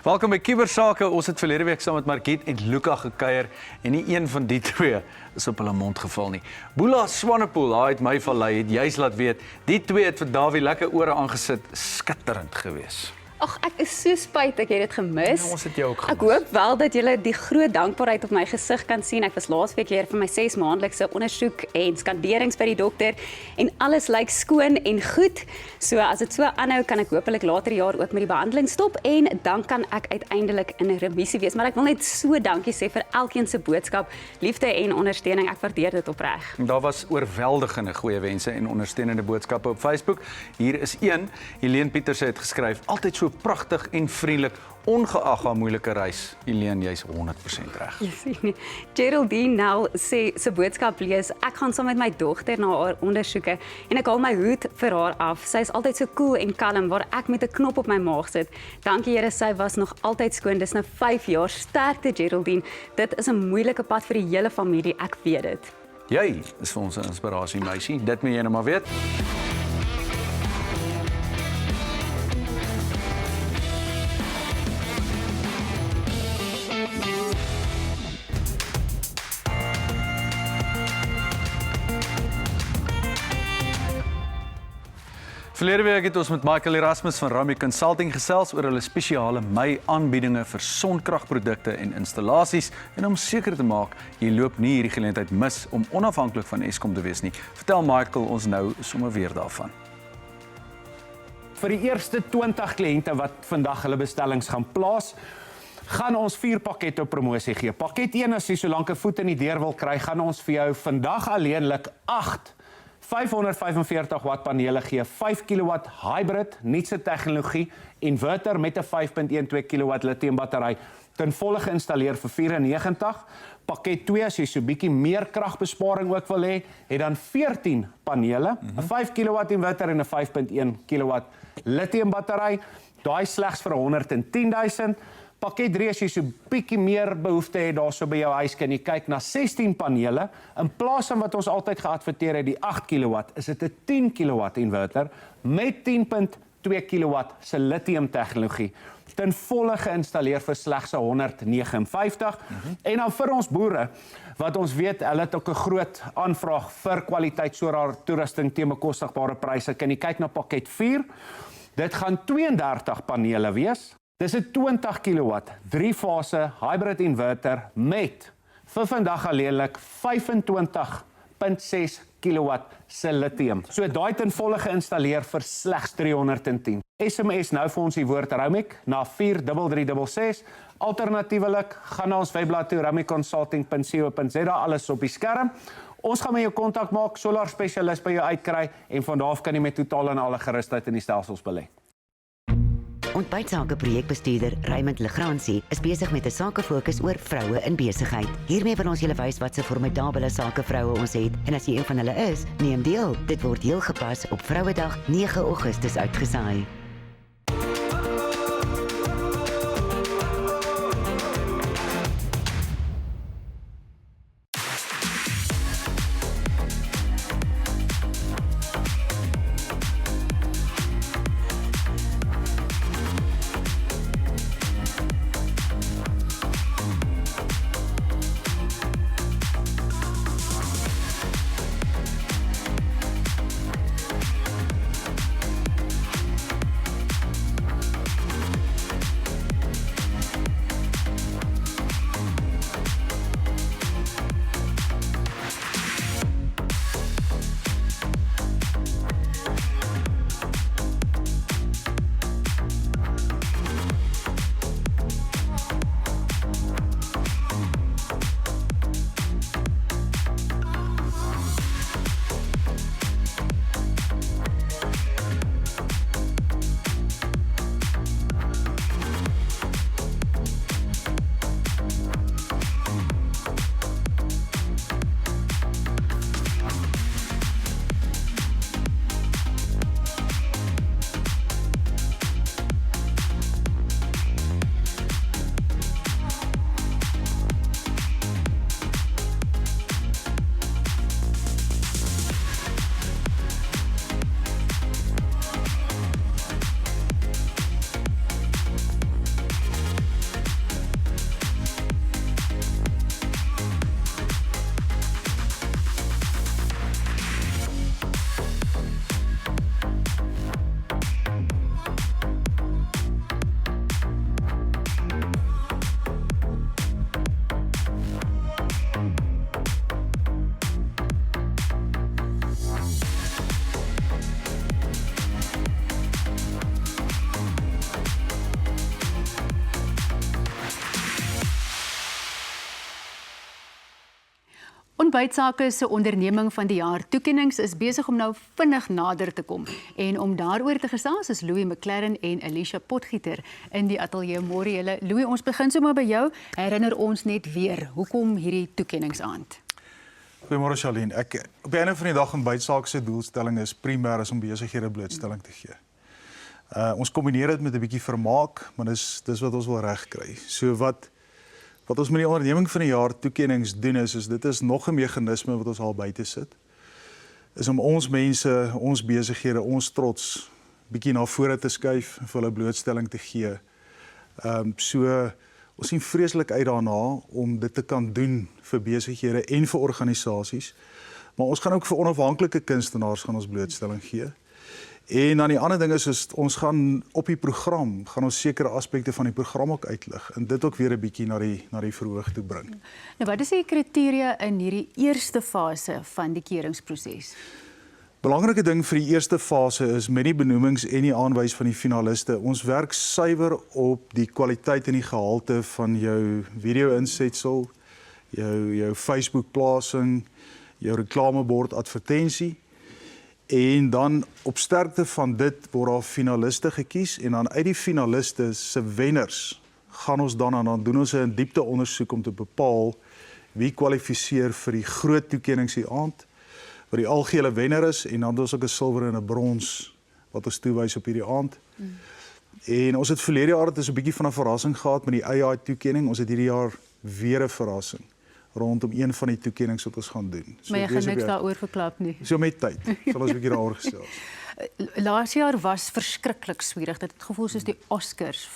[SPEAKER 4] Welkom by Kubersake. Ons het verlede week saam met Margriet en Luka gekuier en nie een van die twee is op hulle mond geval nie. Boela Swanepoel, hy het my vallei, het juis laat weet, die twee het vir Dawie lekker ore aangesit, skitterend gewees.
[SPEAKER 2] Ag, ek is so spyt ek het dit gemis.
[SPEAKER 4] Ja, ons het jou ook gemis.
[SPEAKER 2] Ek hoop wel dat julle die groot dankbaarheid op my gesig kan sien. Ek was laasweek hier vir my 6 maandelikse ondersoek en skanderings by die dokter en alles lyk skoon en goed. So as dit so aanhou, kan ek hopelik later die jaar ook met die behandeling stop en dan kan ek uiteindelik in 'n remissie wees. Maar ek wil net so dankie sê vir elkeen se boodskap, liefde en ondersteuning. Ek waardeer dit opreg.
[SPEAKER 4] Daar was oorweldigende goeie wense en ondersteunende boodskappe op Facebook. Hier is een. Helene Pieterse het geskryf: "Altyd so pragtig en vriendelik, ongeag haar moeilike reis." Helene, jy's 100% reg.
[SPEAKER 2] Geraldine Nel sê se boodskap lees: "Ek gaan saam met my dogter na haar ondersoeke en ek haal my hoed vir haar af. Sy is altyd so cool en kalm waar ek met 'n knop op my maag sit. Dankie Here, sy was nog altyd skoon. Dis nou 5 jaar. Sterkte Geraldine. Dit is 'n moeilike pad vir die hele familie. Ek weet dit."
[SPEAKER 4] Jy is vir ons 'n inspirasie, meisie. Dit moet jy nou maar weet. Verlede week het ons met Michael Erasmus van Rami Consulting gesels oor hulle spesiale Mei-aanbiedinge vir sonkragprodukte en installasies en om seker te maak jy loop nie hierdie geleentheid mis om onafhanklik van Eskom te wees nie. Vertel Michael ons nou sommer weer daarvan.
[SPEAKER 5] Vir die eerste 20 kliënte wat vandag hulle bestellings gaan plaas, gaan ons 4 pakkette op promosie gee. Pakket 1, as jy solank 'n voet in die deur wil kry, gaan ons vir jou vandag alleenlik 8 545 watt panele gee, 5 kW hybrid, nuutste tegnologie, inverter met 'n 5.12 kW lithium battery, ten volle geïnstalleer vir R94. Pakket 2, as jy so bietjie meer kragbesparing ook wil hê, het dan 14 panele, 'n 5 kW inverter en 'n 5.1 kW lithium battery. Daai slegs vir R110,000. Pakket 3, as jy so bietjie meer behoefte het daarso by jou huis, kan jy kyk na 16 panele. In plaas van wat ons altyd geadverteer het, die 8 kW, is dit 'n 10 kW inverter met 10.2 kW se lithium tegnologie. Ten volle geïnstalleer vir slegs R159. En dan vir ons boere, wat ons weet, hulle het ook 'n groot aanvraag vir kwaliteit solar toerusting teen bekostigbare pryse. Kan jy kyk na pakket 4. Dit gaan 32 panele wees. Dis 'n 20 kW, 3-fase hybrid inverter met vir vandag alleenlik 25.6 kW se lithium. So daai ten volle geïnstalleer vir slegs R310. SMS nou vir ons die woord Romic na 43366. Alternatiewelik gaan na ons webblad toe romiconsulting.co.za, alles op die skerm. Ons gaan met jou kontak maak, solar spesialist by jou uitkry en van daar af kan jy met totaal en alle gerusheid in die stelsels belê.
[SPEAKER 11] Ontbytsake projekbestuurder Raymond Legrandsie is besig met 'n sakefokus oor vroue in besigheid. Hiermee wil ons julle wys wat 'n formidabele sakevroue ons het en as jy een van hulle is, neem deel. Dit word heel gepas op Vrouedag 9 Augustus uitgesaai.
[SPEAKER 1] Ontbytsake se onderneming van die jaar toekennings is besig om nou vinnig nader te kom. En om daaroor te gesels is Louis McLaren en Alicia Potgieter in die ateljee môre julle. Louis, ons begin sommer by jou. Herinner ons net weer, hoekom hierdie toekenningsaand?
[SPEAKER 10] Goeiemôre Charlene. Ek op die einde van die dag Ontbytsake se doelstelling is primêr om besighede blootstelling te gee. Ons kombineer dit met 'n bietjie vermaak, maar dis wat ons wil regkry. So wat ons met die onderneming van die jaar toekennings doen is dit is nog 'n meganisme wat ons al buite sit. Is om ons mense, ons besighede, ons trots bietjie na vore te skuif en vir hulle blootstelling te gee. So ons sien vreeslik uit daarna om dit te kan doen vir besighede en vir organisasies. Maar ons gaan ook vir onafhanklike kunstenaars gaan ons blootstelling gee. En dan die ander ding is ons gaan op die program, gaan ons sekere aspekte van die program ook uitlig en dit ook weer 'n bietjie na die verhoog toe bring.
[SPEAKER 1] Nou wat is die kriteria in hierdie eerste fase van die keuringsproses?
[SPEAKER 10] Belangrike ding vir die eerste fase is met die benoemings en die aanwys van die finaliste. Ons werk suiwer op die kwaliteit en die gehalte van jou video-insetsel, jou Facebook-plasing, jou reklamebord advertensie. En dan op sterkte van dit word daar finaliste gekies en dan uit die finaliste se wenners gaan ons dan doen ons 'n diepte ondersoek om te bepaal wie kwalifiseer vir die groot toekennings die aand, wat die algehele wenner is en dan ons ook 'n silwer en 'n brons wat ons toewys op hierdie aand. En ons het verlede jaar het 'n bietjie van 'n verrassing gehad met die AI toekenning. Ons het hierdie jaar weer 'n verrassing rondom een van die toekennings wat ons gaan doen.
[SPEAKER 1] Maar jy gaan niks daaroor verklap nie.
[SPEAKER 10] So met tyd sal ons 'n bietjie daaroor gesels.
[SPEAKER 1] Laas jaar was verskriklik swierig. Dit het gevoel soos die Oscars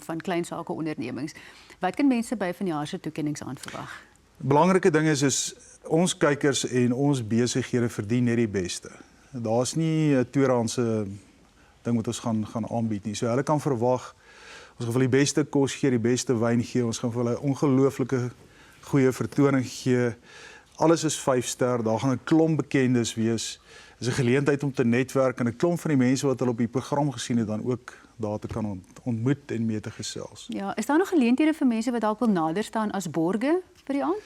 [SPEAKER 1] van klein sake ondernemings. Wat kan mense by vanjaar se toekenningsaand verwag?
[SPEAKER 10] Belangrike ding is ons kykers en ons besighede verdien net die beste. Daar's nie 'n tweedehandse ding wat ons gaan aanbied nie. So hulle kan verwag ons gaan vir die beste kos gee, die beste wyn gee, ons gaan vir hulle ongelooflike goeie vertoning gee. Alles is 5 ster, daar gaan 'n klomp bekendes wees. Dis 'n geleentheid om te netwerk en 'n klomp van die mense wat hulle op die program gesien het dan ook daar te kan ontmoet en mee te gesels.
[SPEAKER 1] Ja, is daar nog geleenthede vir mense wat dalk wil nader staan as borge vir die aand?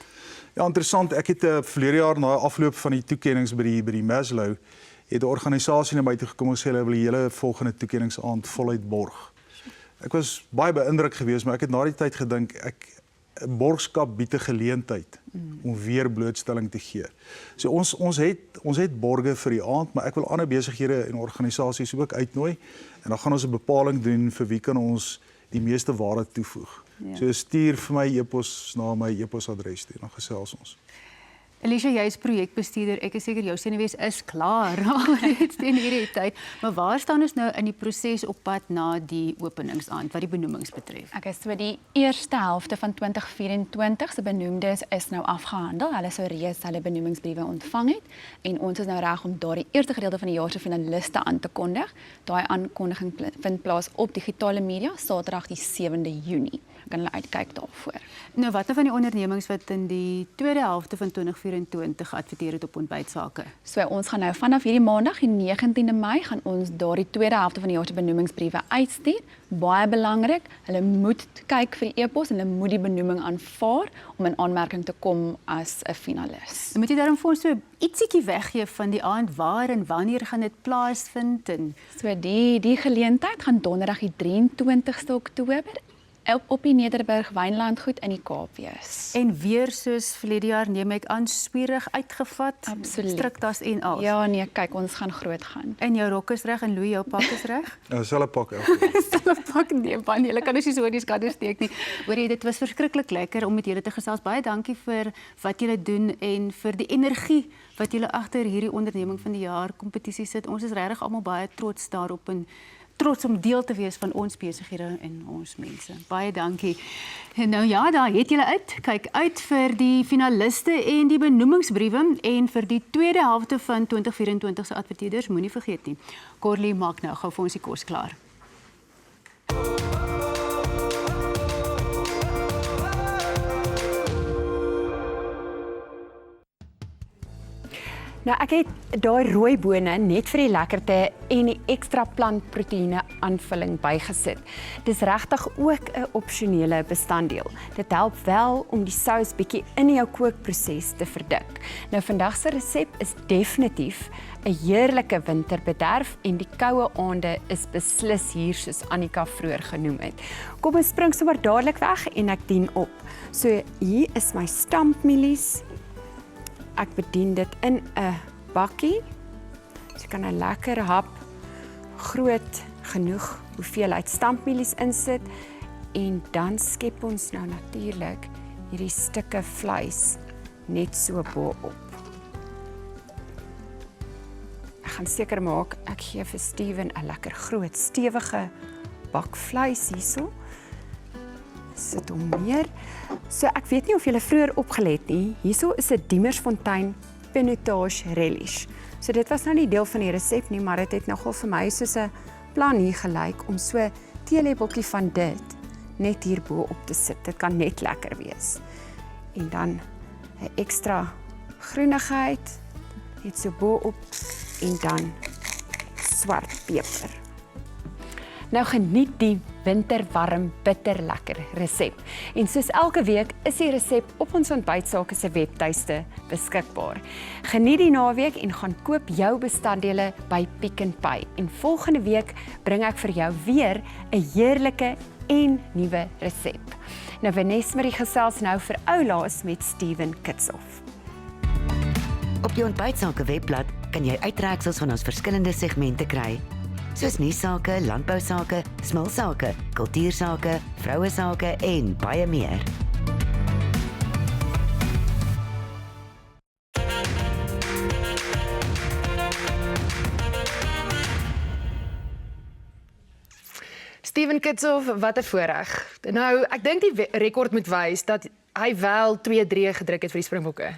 [SPEAKER 10] Ja, interessant. Ek het verlede jaar na afloop van die toekennings by die Maslow het 'n organisasie na my toe gekom en sê hulle wil die hele volgende toekenningsaand voluit borg. Ek was baie beïndruk geweest, maar ek het na die tyd gedink borgskap bied 'n geleentheid om weer blootstelling te gee. So ons het borge vir die aand, maar ek wil ander besighede en organisasies ook uitnooi en dan gaan ons 'n bepaling doen vir wie kan ons die meeste waarde toevoeg.
[SPEAKER 1] Ja.
[SPEAKER 10] So stuur vir my e-pos na my e-posadres toe, dan gesels ons.
[SPEAKER 1] Alicia, jy is projekbestuurder. Ek is seker jou senuwees is klaar alreeds teen hierdie tyd. Maar waar staan ons nou in die proses op pad na die openingsaand wat die benoemings betref?
[SPEAKER 6] Okay, so die eerste helfte van 2024 se benoemdes is nou afgehandel. Hulle sou reeds hulle benoemingsbriewe ontvang het en ons is nou reg om daardie eerste gedeelte van die jaar se finaliste aan te kondig. Daai aankondiging vind plaas op digitale media Saterdag die 7de Junie. Kan hulle uitkyk daarvoor.
[SPEAKER 1] Nou wat van die ondernemings wat in die tweede helfte van 2024 geadverteer het op ontbytsake?
[SPEAKER 6] So ons gaan nou vanaf hierdie maandag, die 19de Mei, gaan ons daardie tweede helfte van die jaar se benoemingsbriewe uitstuur. Baie belangrik, hulle moet kyk vir die e-pos en hulle moet die benoeming aanvaar om in aanmerking te kom as 'n finalis.
[SPEAKER 1] Moet jy daarom vir ons so ietsiekie weggee van die aand waar en wanneer gaan dit plaasvind? En
[SPEAKER 6] so die geleentheid gaan donderdag die 23ste Oktober op die Nederburg Wynlandgoed in die Kaap wees.
[SPEAKER 1] En weer soos verlede jaar neem ek aan spierig uitgevat,
[SPEAKER 6] Absoluut.
[SPEAKER 1] Striktas en al.
[SPEAKER 6] Ja nee, kyk, ons gaan groot gaan.
[SPEAKER 1] En jou rok is reg en Louis jou pak is reg?
[SPEAKER 10] Ja, selfe pak elke.
[SPEAKER 1] Selfe pak nee, man, julle kan dus nie so in die skade steek nie. Hoor jy, dit was verskriklik lekker om met julle te gesels. Baie dankie vir wat julle doen en vir die energie wat julle agter hierdie onderneming van die jaar kompetisie sit. Ons is regtig almal baie trots daarop en trots om deel te wees van ons besighede en ons mense. Baie dankie. En nou ja, daar het julle uit. Kyk uit vir die finaliste en die benoemingsbriewe en vir die tweede helfte van 2024 se adverteerders, moenie vergeet nie. Corlie maak nou gou vir ons die kos klaar.
[SPEAKER 6] Nou ek het daai rooi bone net vir die lekkerte en die ekstra plantproteïene aanvulling bygesit. Dis regtig ook 'n opsionele bestanddeel. Dit help wel om die sous bietjie in jou kookproses te verdik. Nou vandag se resep is definitief 'n heerlike winterbederf en die koue aande is beslis hier soos Annika vroeër genoem het. Kom ons spring sommer dadelik weg en ek dien op. So hier is my stampmielies. Ek bedien dit in 'n bakkie. So jy kan 'n lekker hap groot genoeg hoeveelheid stampmielies insit en dan skep ons nou natuurlik hierdie stukke vleis net so bo-op. Ek gaan seker maak ek gee vir Steven 'n lekker groot stewige bak vleis hierso. Sit hom neer. So ek weet nie of julle vroeër opgelet nie. Hierso is 'n Diemersfontein pinotage relish. So dit was nou nie deel van die resep nie, maar dit het nogal vir my soos 'n plan hier gelyk om so 'n teelepeltjie van dit net hier bo op te sit. Dit kan net lekker wees. En dan 'n ekstra groenigheid net so bo op en dan swart peper. Nou geniet die winterwarm bitterlekker resep. En soos elke week is die resep op ons ontbytsake se webtuiste beskikbaar. Geniet die naweek en gaan koop jou bestanddele by Pick n Pay. En volgende week bring ek vir jou weer 'n heerlike en nuwe resep. Nou Vanessa Marie gesels nou vir oulaas met Steven Kitshoff.
[SPEAKER 11] Op die ontbytsake webblad kan jy uittreksels van ons verskillende segmente kry. Soos nuusake, landbousake, smulsake, kultuursake, vrouesake en baie meer.
[SPEAKER 3] Steven Kitshoff, wat 'n voorreg. Nou, ek dink die rekord moet wys dat hy wel 2-3 gedruk het vir die Springbokke.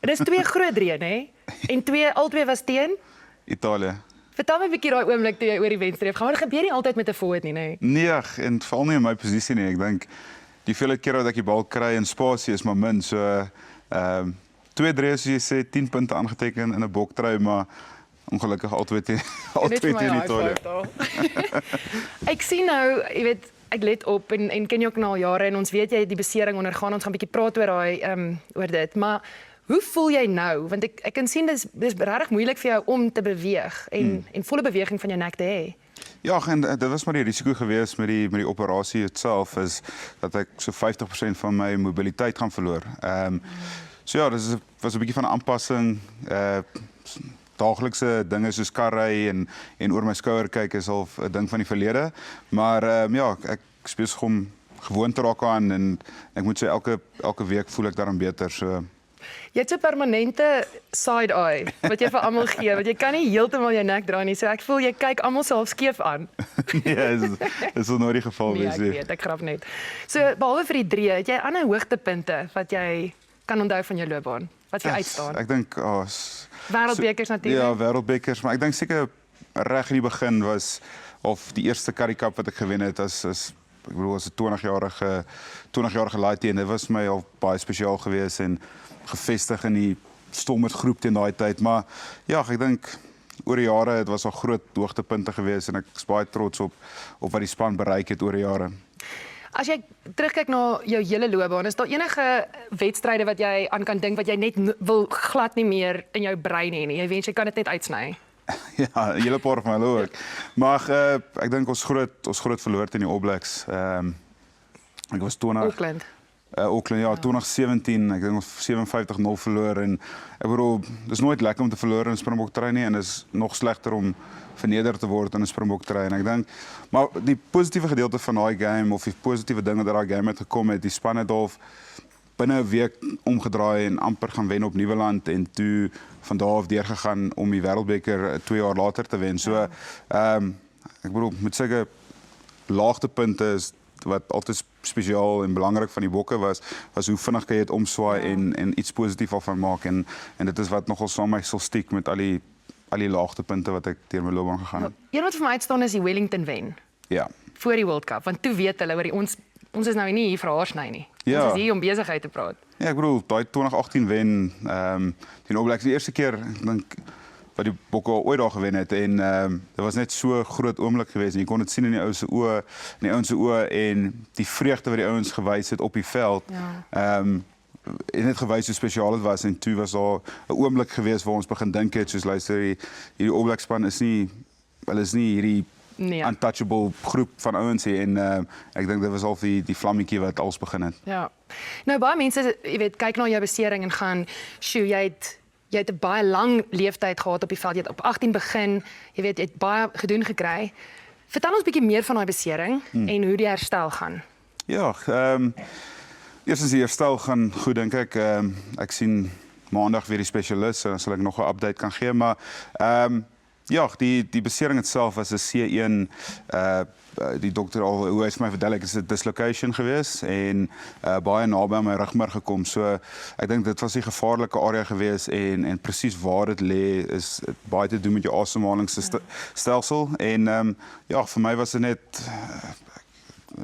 [SPEAKER 3] Dit is 2 groot 3, hè? En albei was teen
[SPEAKER 9] Italië.
[SPEAKER 3] Vertel my 'n bietjie daai oomblik toe jy oor die wenstreep gaan. Dit gebeur nie altyd met 'n forward nie, nê?
[SPEAKER 9] Nee, en veral nie in my posisie nie. Ek dink die veelheid kere wat ek die bal kry in spasie is maar min. So 2-3 soos jy sê, 10 punte aangeteken in 'n boktrui, maar ongelukkig altyd teen Italië.
[SPEAKER 3] Ek sien nou, jy weet, ek let op en ken jou ook nou al jare en ons weet jy het die besering ondergaan. Ons gaan 'n bietjie praat oor daai oor dit, maar Hoe voel jy nou? Want ek kan sien dis regtig moeilik vir jou om te beweeg en volle beweging van jou nek te hê.
[SPEAKER 9] Ja, en dit was maar die risiko geweest met die operasie self is dat ek so 50% van my mobiliteit gaan verloor. So ja, dit was 'n bietjie van 'n aanpassing. Daaglikse dinge soos karry en oor my skouer kyk is al 'n ding van die verlede. Maar ja, ek besig om gewoon te raak aan en ek moet sê elke week voel ek daarin beter. So
[SPEAKER 3] Jy het so permanente side eye wat jy vir almal gee, want jy kan nie heeltemal jou nek draai nie. So ek voel jy kyk almal self skeef aan.
[SPEAKER 9] Nee, is nooit die geval
[SPEAKER 3] wees nie. Ek grap net. So behalwe vir die 3, het jy ander hoogtepunte wat jy kan onthou van jou loopbaan? Wat vir jou uitstaan?
[SPEAKER 9] Ek dink
[SPEAKER 3] Wêreldbekers natuurlik.
[SPEAKER 9] Ja, wêreldbekers, maar ek dink seker reg in die begin was of die eerste Currie Cup wat ek gewen het as ek bedoel as 'n 20-jarige laaitie en dit was my al baie spesiaal geweest en gevestig in die Stormers groep teen daai tyd, maar ja, ek dink oor die jare het was al groot hoogtepunte geweest en ek is baie trots op wat die span bereik het oor die jare.
[SPEAKER 3] As jy terugkyk na jou hele loopbaan, is daar enige wedstryde wat jy aan kan dink wat jy net wil glad nie meer in jou brein hê nie? Jy wens jy kan dit net uitsny.
[SPEAKER 9] Ja, 'n hele paar van hulle ook. Maar ek dink ons groot verloor teen die All Blacks. Ek was
[SPEAKER 3] Auckland.
[SPEAKER 9] Auckland, ja, 2017, ek dink ons 57-0 verloor en ek bedoel, dis nooit lekker om te verloor in 'n Springbok trein nie en is nog slegter om verneder te word in 'n Springbok trein. Ek dink, maar die positiewe gedeelte van daai game of die positiewe ding wat daai game het gekom het, die span het half binne 'n week omgedraai en amper gaan wen op Nieuweland en toe van daar af deurgegaan om die Wêreldbeker 2 jaar later te wen. So ek bedoel met sulke laagtepunte is wat altyd spesiaal en belangrik van die bokke was hoe vinnig jy dit omswaai en iets positief van maak en dit is wat nogal saam my sal stiek met al die laagtepunte wat ek deur my loopbaan gegaan het.
[SPEAKER 3] Een wat vir my uitstaan is die Wellington wen.
[SPEAKER 9] Ja.
[SPEAKER 3] Voor die World Cup, want toe weet hulle oor ons is nou nie hier vir haarsny nie.
[SPEAKER 9] Ja.
[SPEAKER 3] Ons is hier om besigheid te praat.
[SPEAKER 9] Ja, ek bedoel, daai 2018 wen teen All Blacks die eerste keer, ek dink wat die Bokke ooit daar gewen het en dit was net so groot oomblik geweest en jy kon dit sien in die ouens se oë en die vreugde wat die ouens gewys het op die veld. Ja. En net gewys hoe spesiaal dit was en toe was daar 'n oomblik geweest waar ons begin dink het soos luister hierdie All Black span is nie hierdie untouchable groep van ouens hier en ek dink dit was al die vlammetjie wat alles begin het.
[SPEAKER 3] Ja. Nou baie mense, jy weet, kyk na jou besering en gaan, "Sjoe, jy het 'n baie lang leeftyd gehad op die veld. Jy het op 18 begin. Jy weet, jy het baie gedoen gekry." Vertel ons 'n bietjie meer van daai besering en hoe die herstel gaan.
[SPEAKER 9] Ja, eerstens die herstel gaan goed dink ek. Ek sien maandag weer die spesialis en dan sal ek nog 'n update kan gee, maar ja, die besering self was 'n C1 die dokter al hoe hy vir my verduidelik is 'n dislocation geweest en baie naby aan my rugmerg gekom. So ek dink dit was die gevaarlike area geweest en presies waar dit lê is baie te doen met jou asemhalingsstelsel en ja, vir my was dit net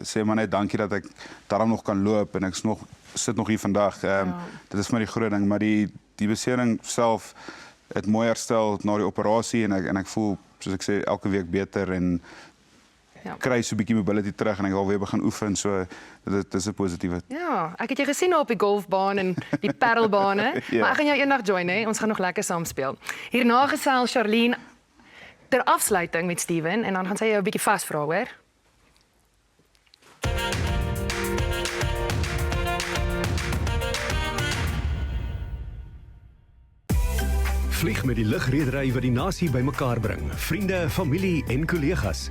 [SPEAKER 9] sê maar net dankie dat ek daarom nog kan loop en ek sit nog hier vandag. Dit is maar die groot ding, maar die besering self het mooi herstel na die operasie en ek voel soos ek sê elke week beter en kry so 'n bietjie mobility terug en ek wil weer begin oefen, so dit is 'n positiewe.
[SPEAKER 3] Ja, ek het jou gesien op die golfbaan en die paddlebane,
[SPEAKER 9] Ja.
[SPEAKER 3] maar ek gaan jou eendag join hè. Ons gaan nog lekker saam speel. Hierna gesels Charlene ter afsluiting met Steven en dan gaan sy jou 'n bietjie vasvra, hoor.
[SPEAKER 8] Vlieg met die lugredery wat die nasie bymekaar bring. Vriende, familie en kollegas.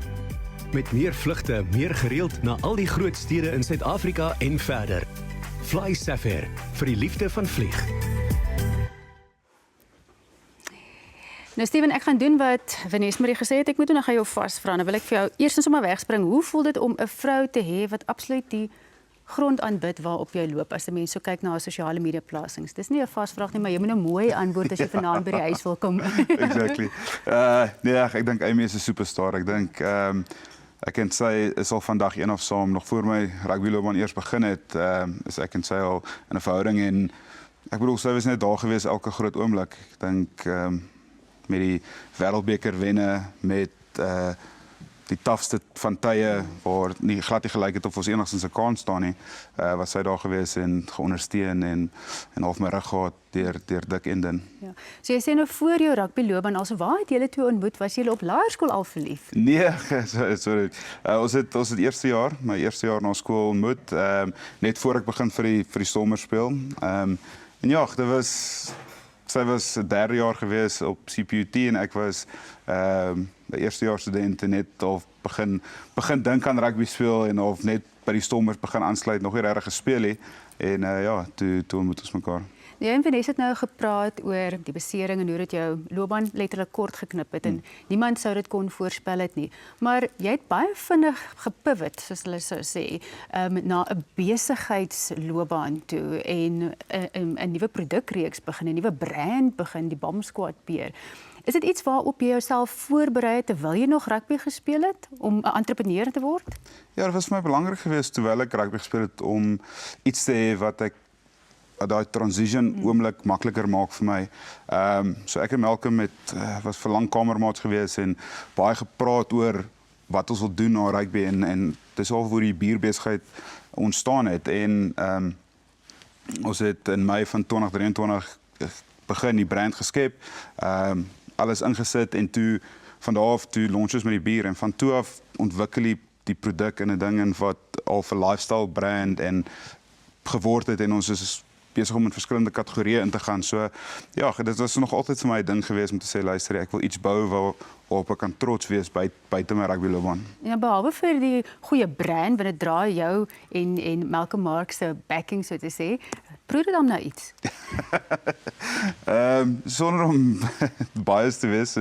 [SPEAKER 8] Met meer vlugte, meer gereeld na al die groot stede in Suid-Afrika en verder. Fly Safair vir die liefde van vlieg.
[SPEAKER 1] Nou Steven, ek gaan doen wat Vanessa Marie gesê het. Ek moet nou gaan jou vasvra. Nou wil ek vir jou eerstens sommer wegspring. Hoe voel dit om 'n vrou te hê wat absoluut die grond aanbid waarop jy loop as 'n mens so kyk na haar sosiale media plasings? Dis nie 'n vasvraag nie, maar jy moet nou mooi antwoord as jy vanaand by die huis wil kom.
[SPEAKER 9] Exactly. Nee, ek dink Amy is 'n superstar. Ek dink ek en sy is al vandag een of saam nog voor my rugbyloopbaan eers begin het, is ek en sy al in 'n verhouding en ek bedoel sy was net daar gewees elke groot oomblik. Ek dink met die Wêreldbeker wenne met die tafste van tye waar nie glad nie gelyk het of ons enigstens 'n kans staan nie, was sy daar gewees en geondersteun en half my rug gehad deur Dick Enden.
[SPEAKER 1] Ja. So jy sê nou voor jou rugbyloopbaan, also waar het julle twee ontmoet? Was julle op laerskool al verlief?
[SPEAKER 9] Nee, sorry. Ons het my eerste jaar na skool ontmoet, net voor ek begin vir die somerspeel. En ja, sy was 3 jaar gewees op CPUT en ek was 'n eerstejaars student en net al begin dink aan rugby speel en of net by die Stormers begin aansluit, nog nie regtig gespeel nie. En ja, toe ontmoet ons mekaar.
[SPEAKER 1] Jy en Vanessa het nou gepraat oor die besering en hoe dit jou loopbaan letterlik kort geknip het en niemand sou dit kon voorspel het nie. Maar jy het baie vinnig gepivot, soos hulle sou sê, na 'n besigheidsloopbaan toe en 'n nuwe produkreeks begin, 'n nuwe brand begin, die Bomb Squad beer. Is dit iets waarop jy jouself voorberei het terwyl jy nog rugby gespeel het om 'n entrepreneur te word?
[SPEAKER 9] Ja, dit was vir my belangrik geweest terwyl ek rugby gespeel het om iets te hê wat daai transition oomblik makliker maak vir my. So ek en Malcolm was vir lang kamermaats geweest en baie gepraat oor wat ons wil doen na rugby en dis al hoe die bierbesigheid ontstaan het en ons het in Mei van 2023 begin die brand geskep, alles ingesit en toe van daar af toe launch ons met die bier en van toe af ontwikkel die produk in 'n ding en wat al vir lifestyle brand en geword het en ons is besig om in verskillende kategorieë in te gaan. So ja, dit was nog altyd vir my 'n ding geweest om te sê luister, ek wil iets bou waarop ek kan trots wees buite my rugbyloopbaan.
[SPEAKER 1] Ja, behalwe vir die goeie brand wat dit dra jou en Malcolm Marx se backing so te sê, proe dit dan nou iets.
[SPEAKER 9] Sonder om bias te wees,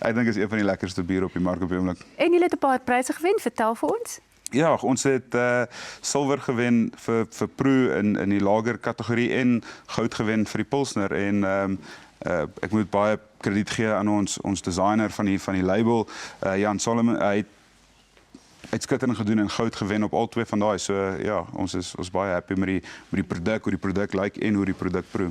[SPEAKER 9] ek dink is een van die lekkerste bier op die mark op die oomblik.
[SPEAKER 1] En jy het 'n paar pryse gewen, vertel vir ons.
[SPEAKER 9] Ja, ons het silwer gewen vir proe in die lager kategorie en goud gewen vir die Pilsner en ek moet baie krediet gee aan ons designer van die label, Jan Solomon, hy het uitskitterend gedoen en goud gewen op al twee van daai. So ja, ons is baie happy met die produk, hoe die produk lyk en hoe die produk proe.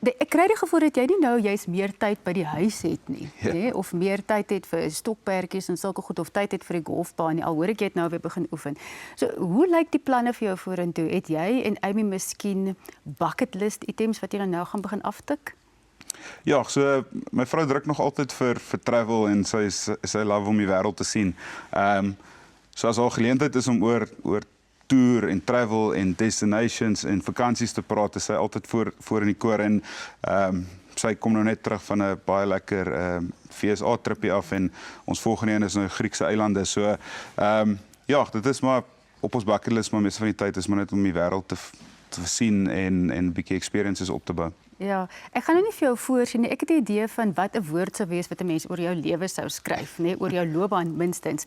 [SPEAKER 1] Ek kry die gevoel dat jy nie nou juist meer tyd by die huis het nie, nee? Of meer tyd het vir stokperdjies en sulke goed of tyd het vir die golfbaan nie, al hoor ek jy het nou weer begin oefen. So hoe lyk die planne vir jou vorentoe? Het jy en Amy miskien bucket list items wat jy nou gaan begin aftik?
[SPEAKER 9] Ja, so my vrou druk nog altyd vir travel en sy love om die wêreld te sien. So as al geleentheid is om oor tour en travel en destinations en vakansies te praat, is sy altyd voor in die koor en sy kom nou net terug van 'n baie lekker FSA tripie af en ons volgende een is nou Griekse eilande. So ja, dit is maar op ons bucket list, maar meeste van die tyd is maar net om die wêreld te sien en 'n bietjie experiences op te bou.
[SPEAKER 1] Ja, ek gaan nou nie vir jou voorsien nie. Ek het 'n idee van wat 'n woord sou wees wat 'n mens oor jou lewe sou skryf, nê, oor jou loopbaan minstens.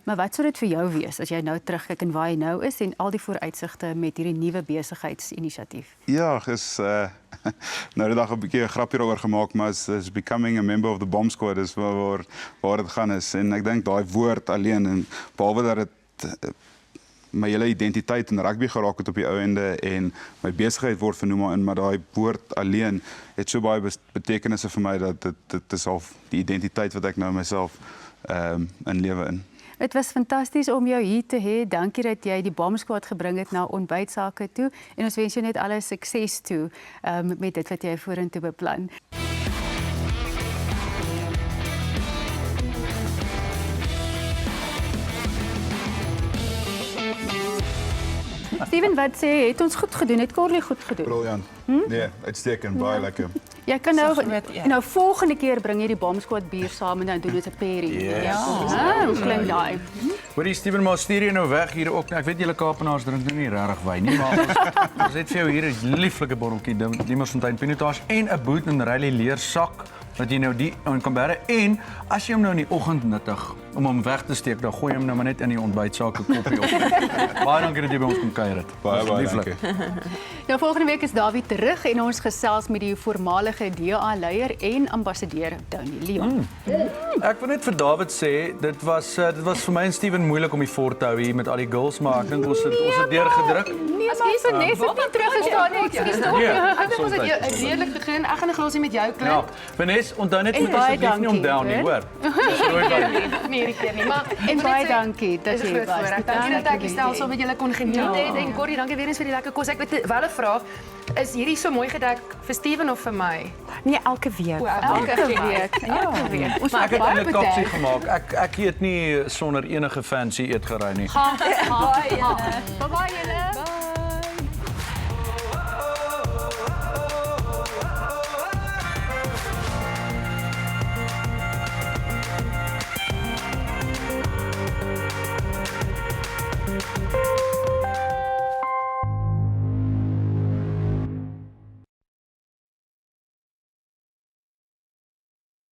[SPEAKER 1] Maar wat sou dit vir jou wees as jy nou terugkyk en waar jy nou is en al die vooruitsigte met hierdie nuwe besigheidsinisiatief?
[SPEAKER 9] Ja, nou die dag 'n bietjie 'n grapjie daaroor gemaak, maar is becoming a member of the Bomb Squad is waar dit gaan is en ek dink daai woord alleen en behalwe dat dit my hele identiteit in rugby geraak het op die ou ende en my besigheid word vernoem maar daai woord alleen het so baie betekenisse vir my dat dit is al die identiteit wat ek nou myself in lewe in.
[SPEAKER 1] Dit was fantasties om jou hier te hê. Dankie dat jy die Bomb Squad gebring het na ontbytsake toe en ons wens jou net alle sukses toe met dit wat jy vorentoe beplan. Steven, wat sê jy? Het ons goed gedoen? Het Corley goed gedoen?
[SPEAKER 9] Briljant. Nee, uitstekend, baie lekker.
[SPEAKER 1] Jy kan nou volgende keer bring jy die Bomb Squad bier saam en dan doen ons 'n pairing. Ja, hoe klink daai?
[SPEAKER 4] Hoorie Steven, maar stuur jy nou weg hier ook. Ek weet julle Kaapenaars drink nou nie regtig wyn nie, maar ons het vir jou hier 'n lieflike botteltjie Diemersfontein Pinotage en 'n Boot & Riley leersak dat jy nou die kan bære en as jy hom nou in die oggend nuttig om hom weg te steek, dan gooi hom nou maar net in die ontbytsake koppie op. Baie dankie dat jy by ons kom kuier het.
[SPEAKER 9] Baie dankie.
[SPEAKER 1] Nou volgende week is Dawie terug en ons gesels met die voormalige DA-leier en ambassadeur Tony Leon.
[SPEAKER 4] Ek wil net vir David sê, dit was vir my en Steven moeilik om die fort te hou hier met al die girls, maar ek dink ons het deurgedruk.
[SPEAKER 1] Ekskuus, Vanessa het nie teruggestaan nie. Ekskuus tog.
[SPEAKER 3] Ek dink ons het redelik goed gedoen. Ek gaan 'n glasie met jou klink.
[SPEAKER 4] Ja, Vanessa, onthou net moet
[SPEAKER 1] baie
[SPEAKER 4] asseblief nie om down nie, hoor.
[SPEAKER 3] Nee, hierdie keer nie, maar
[SPEAKER 1] En baie dankie dat jy was.
[SPEAKER 3] Dankie dat ek die stelsel met julle kon geniet het. En Corrie, dankie weer eens vir die lekker kos. Ek weet wel 'n vraag. Is hierdie so mooi gedek vir Steven of vir my?
[SPEAKER 6] Nee, elke week.
[SPEAKER 3] Elke week.
[SPEAKER 1] Elke week. Ons
[SPEAKER 4] Ek het
[SPEAKER 1] baie
[SPEAKER 4] 'n kapsie
[SPEAKER 1] bedank.
[SPEAKER 4] gemaak. Ek eet nie sonder enige fancy eetgerei nie.
[SPEAKER 1] Gaan. Bye julle.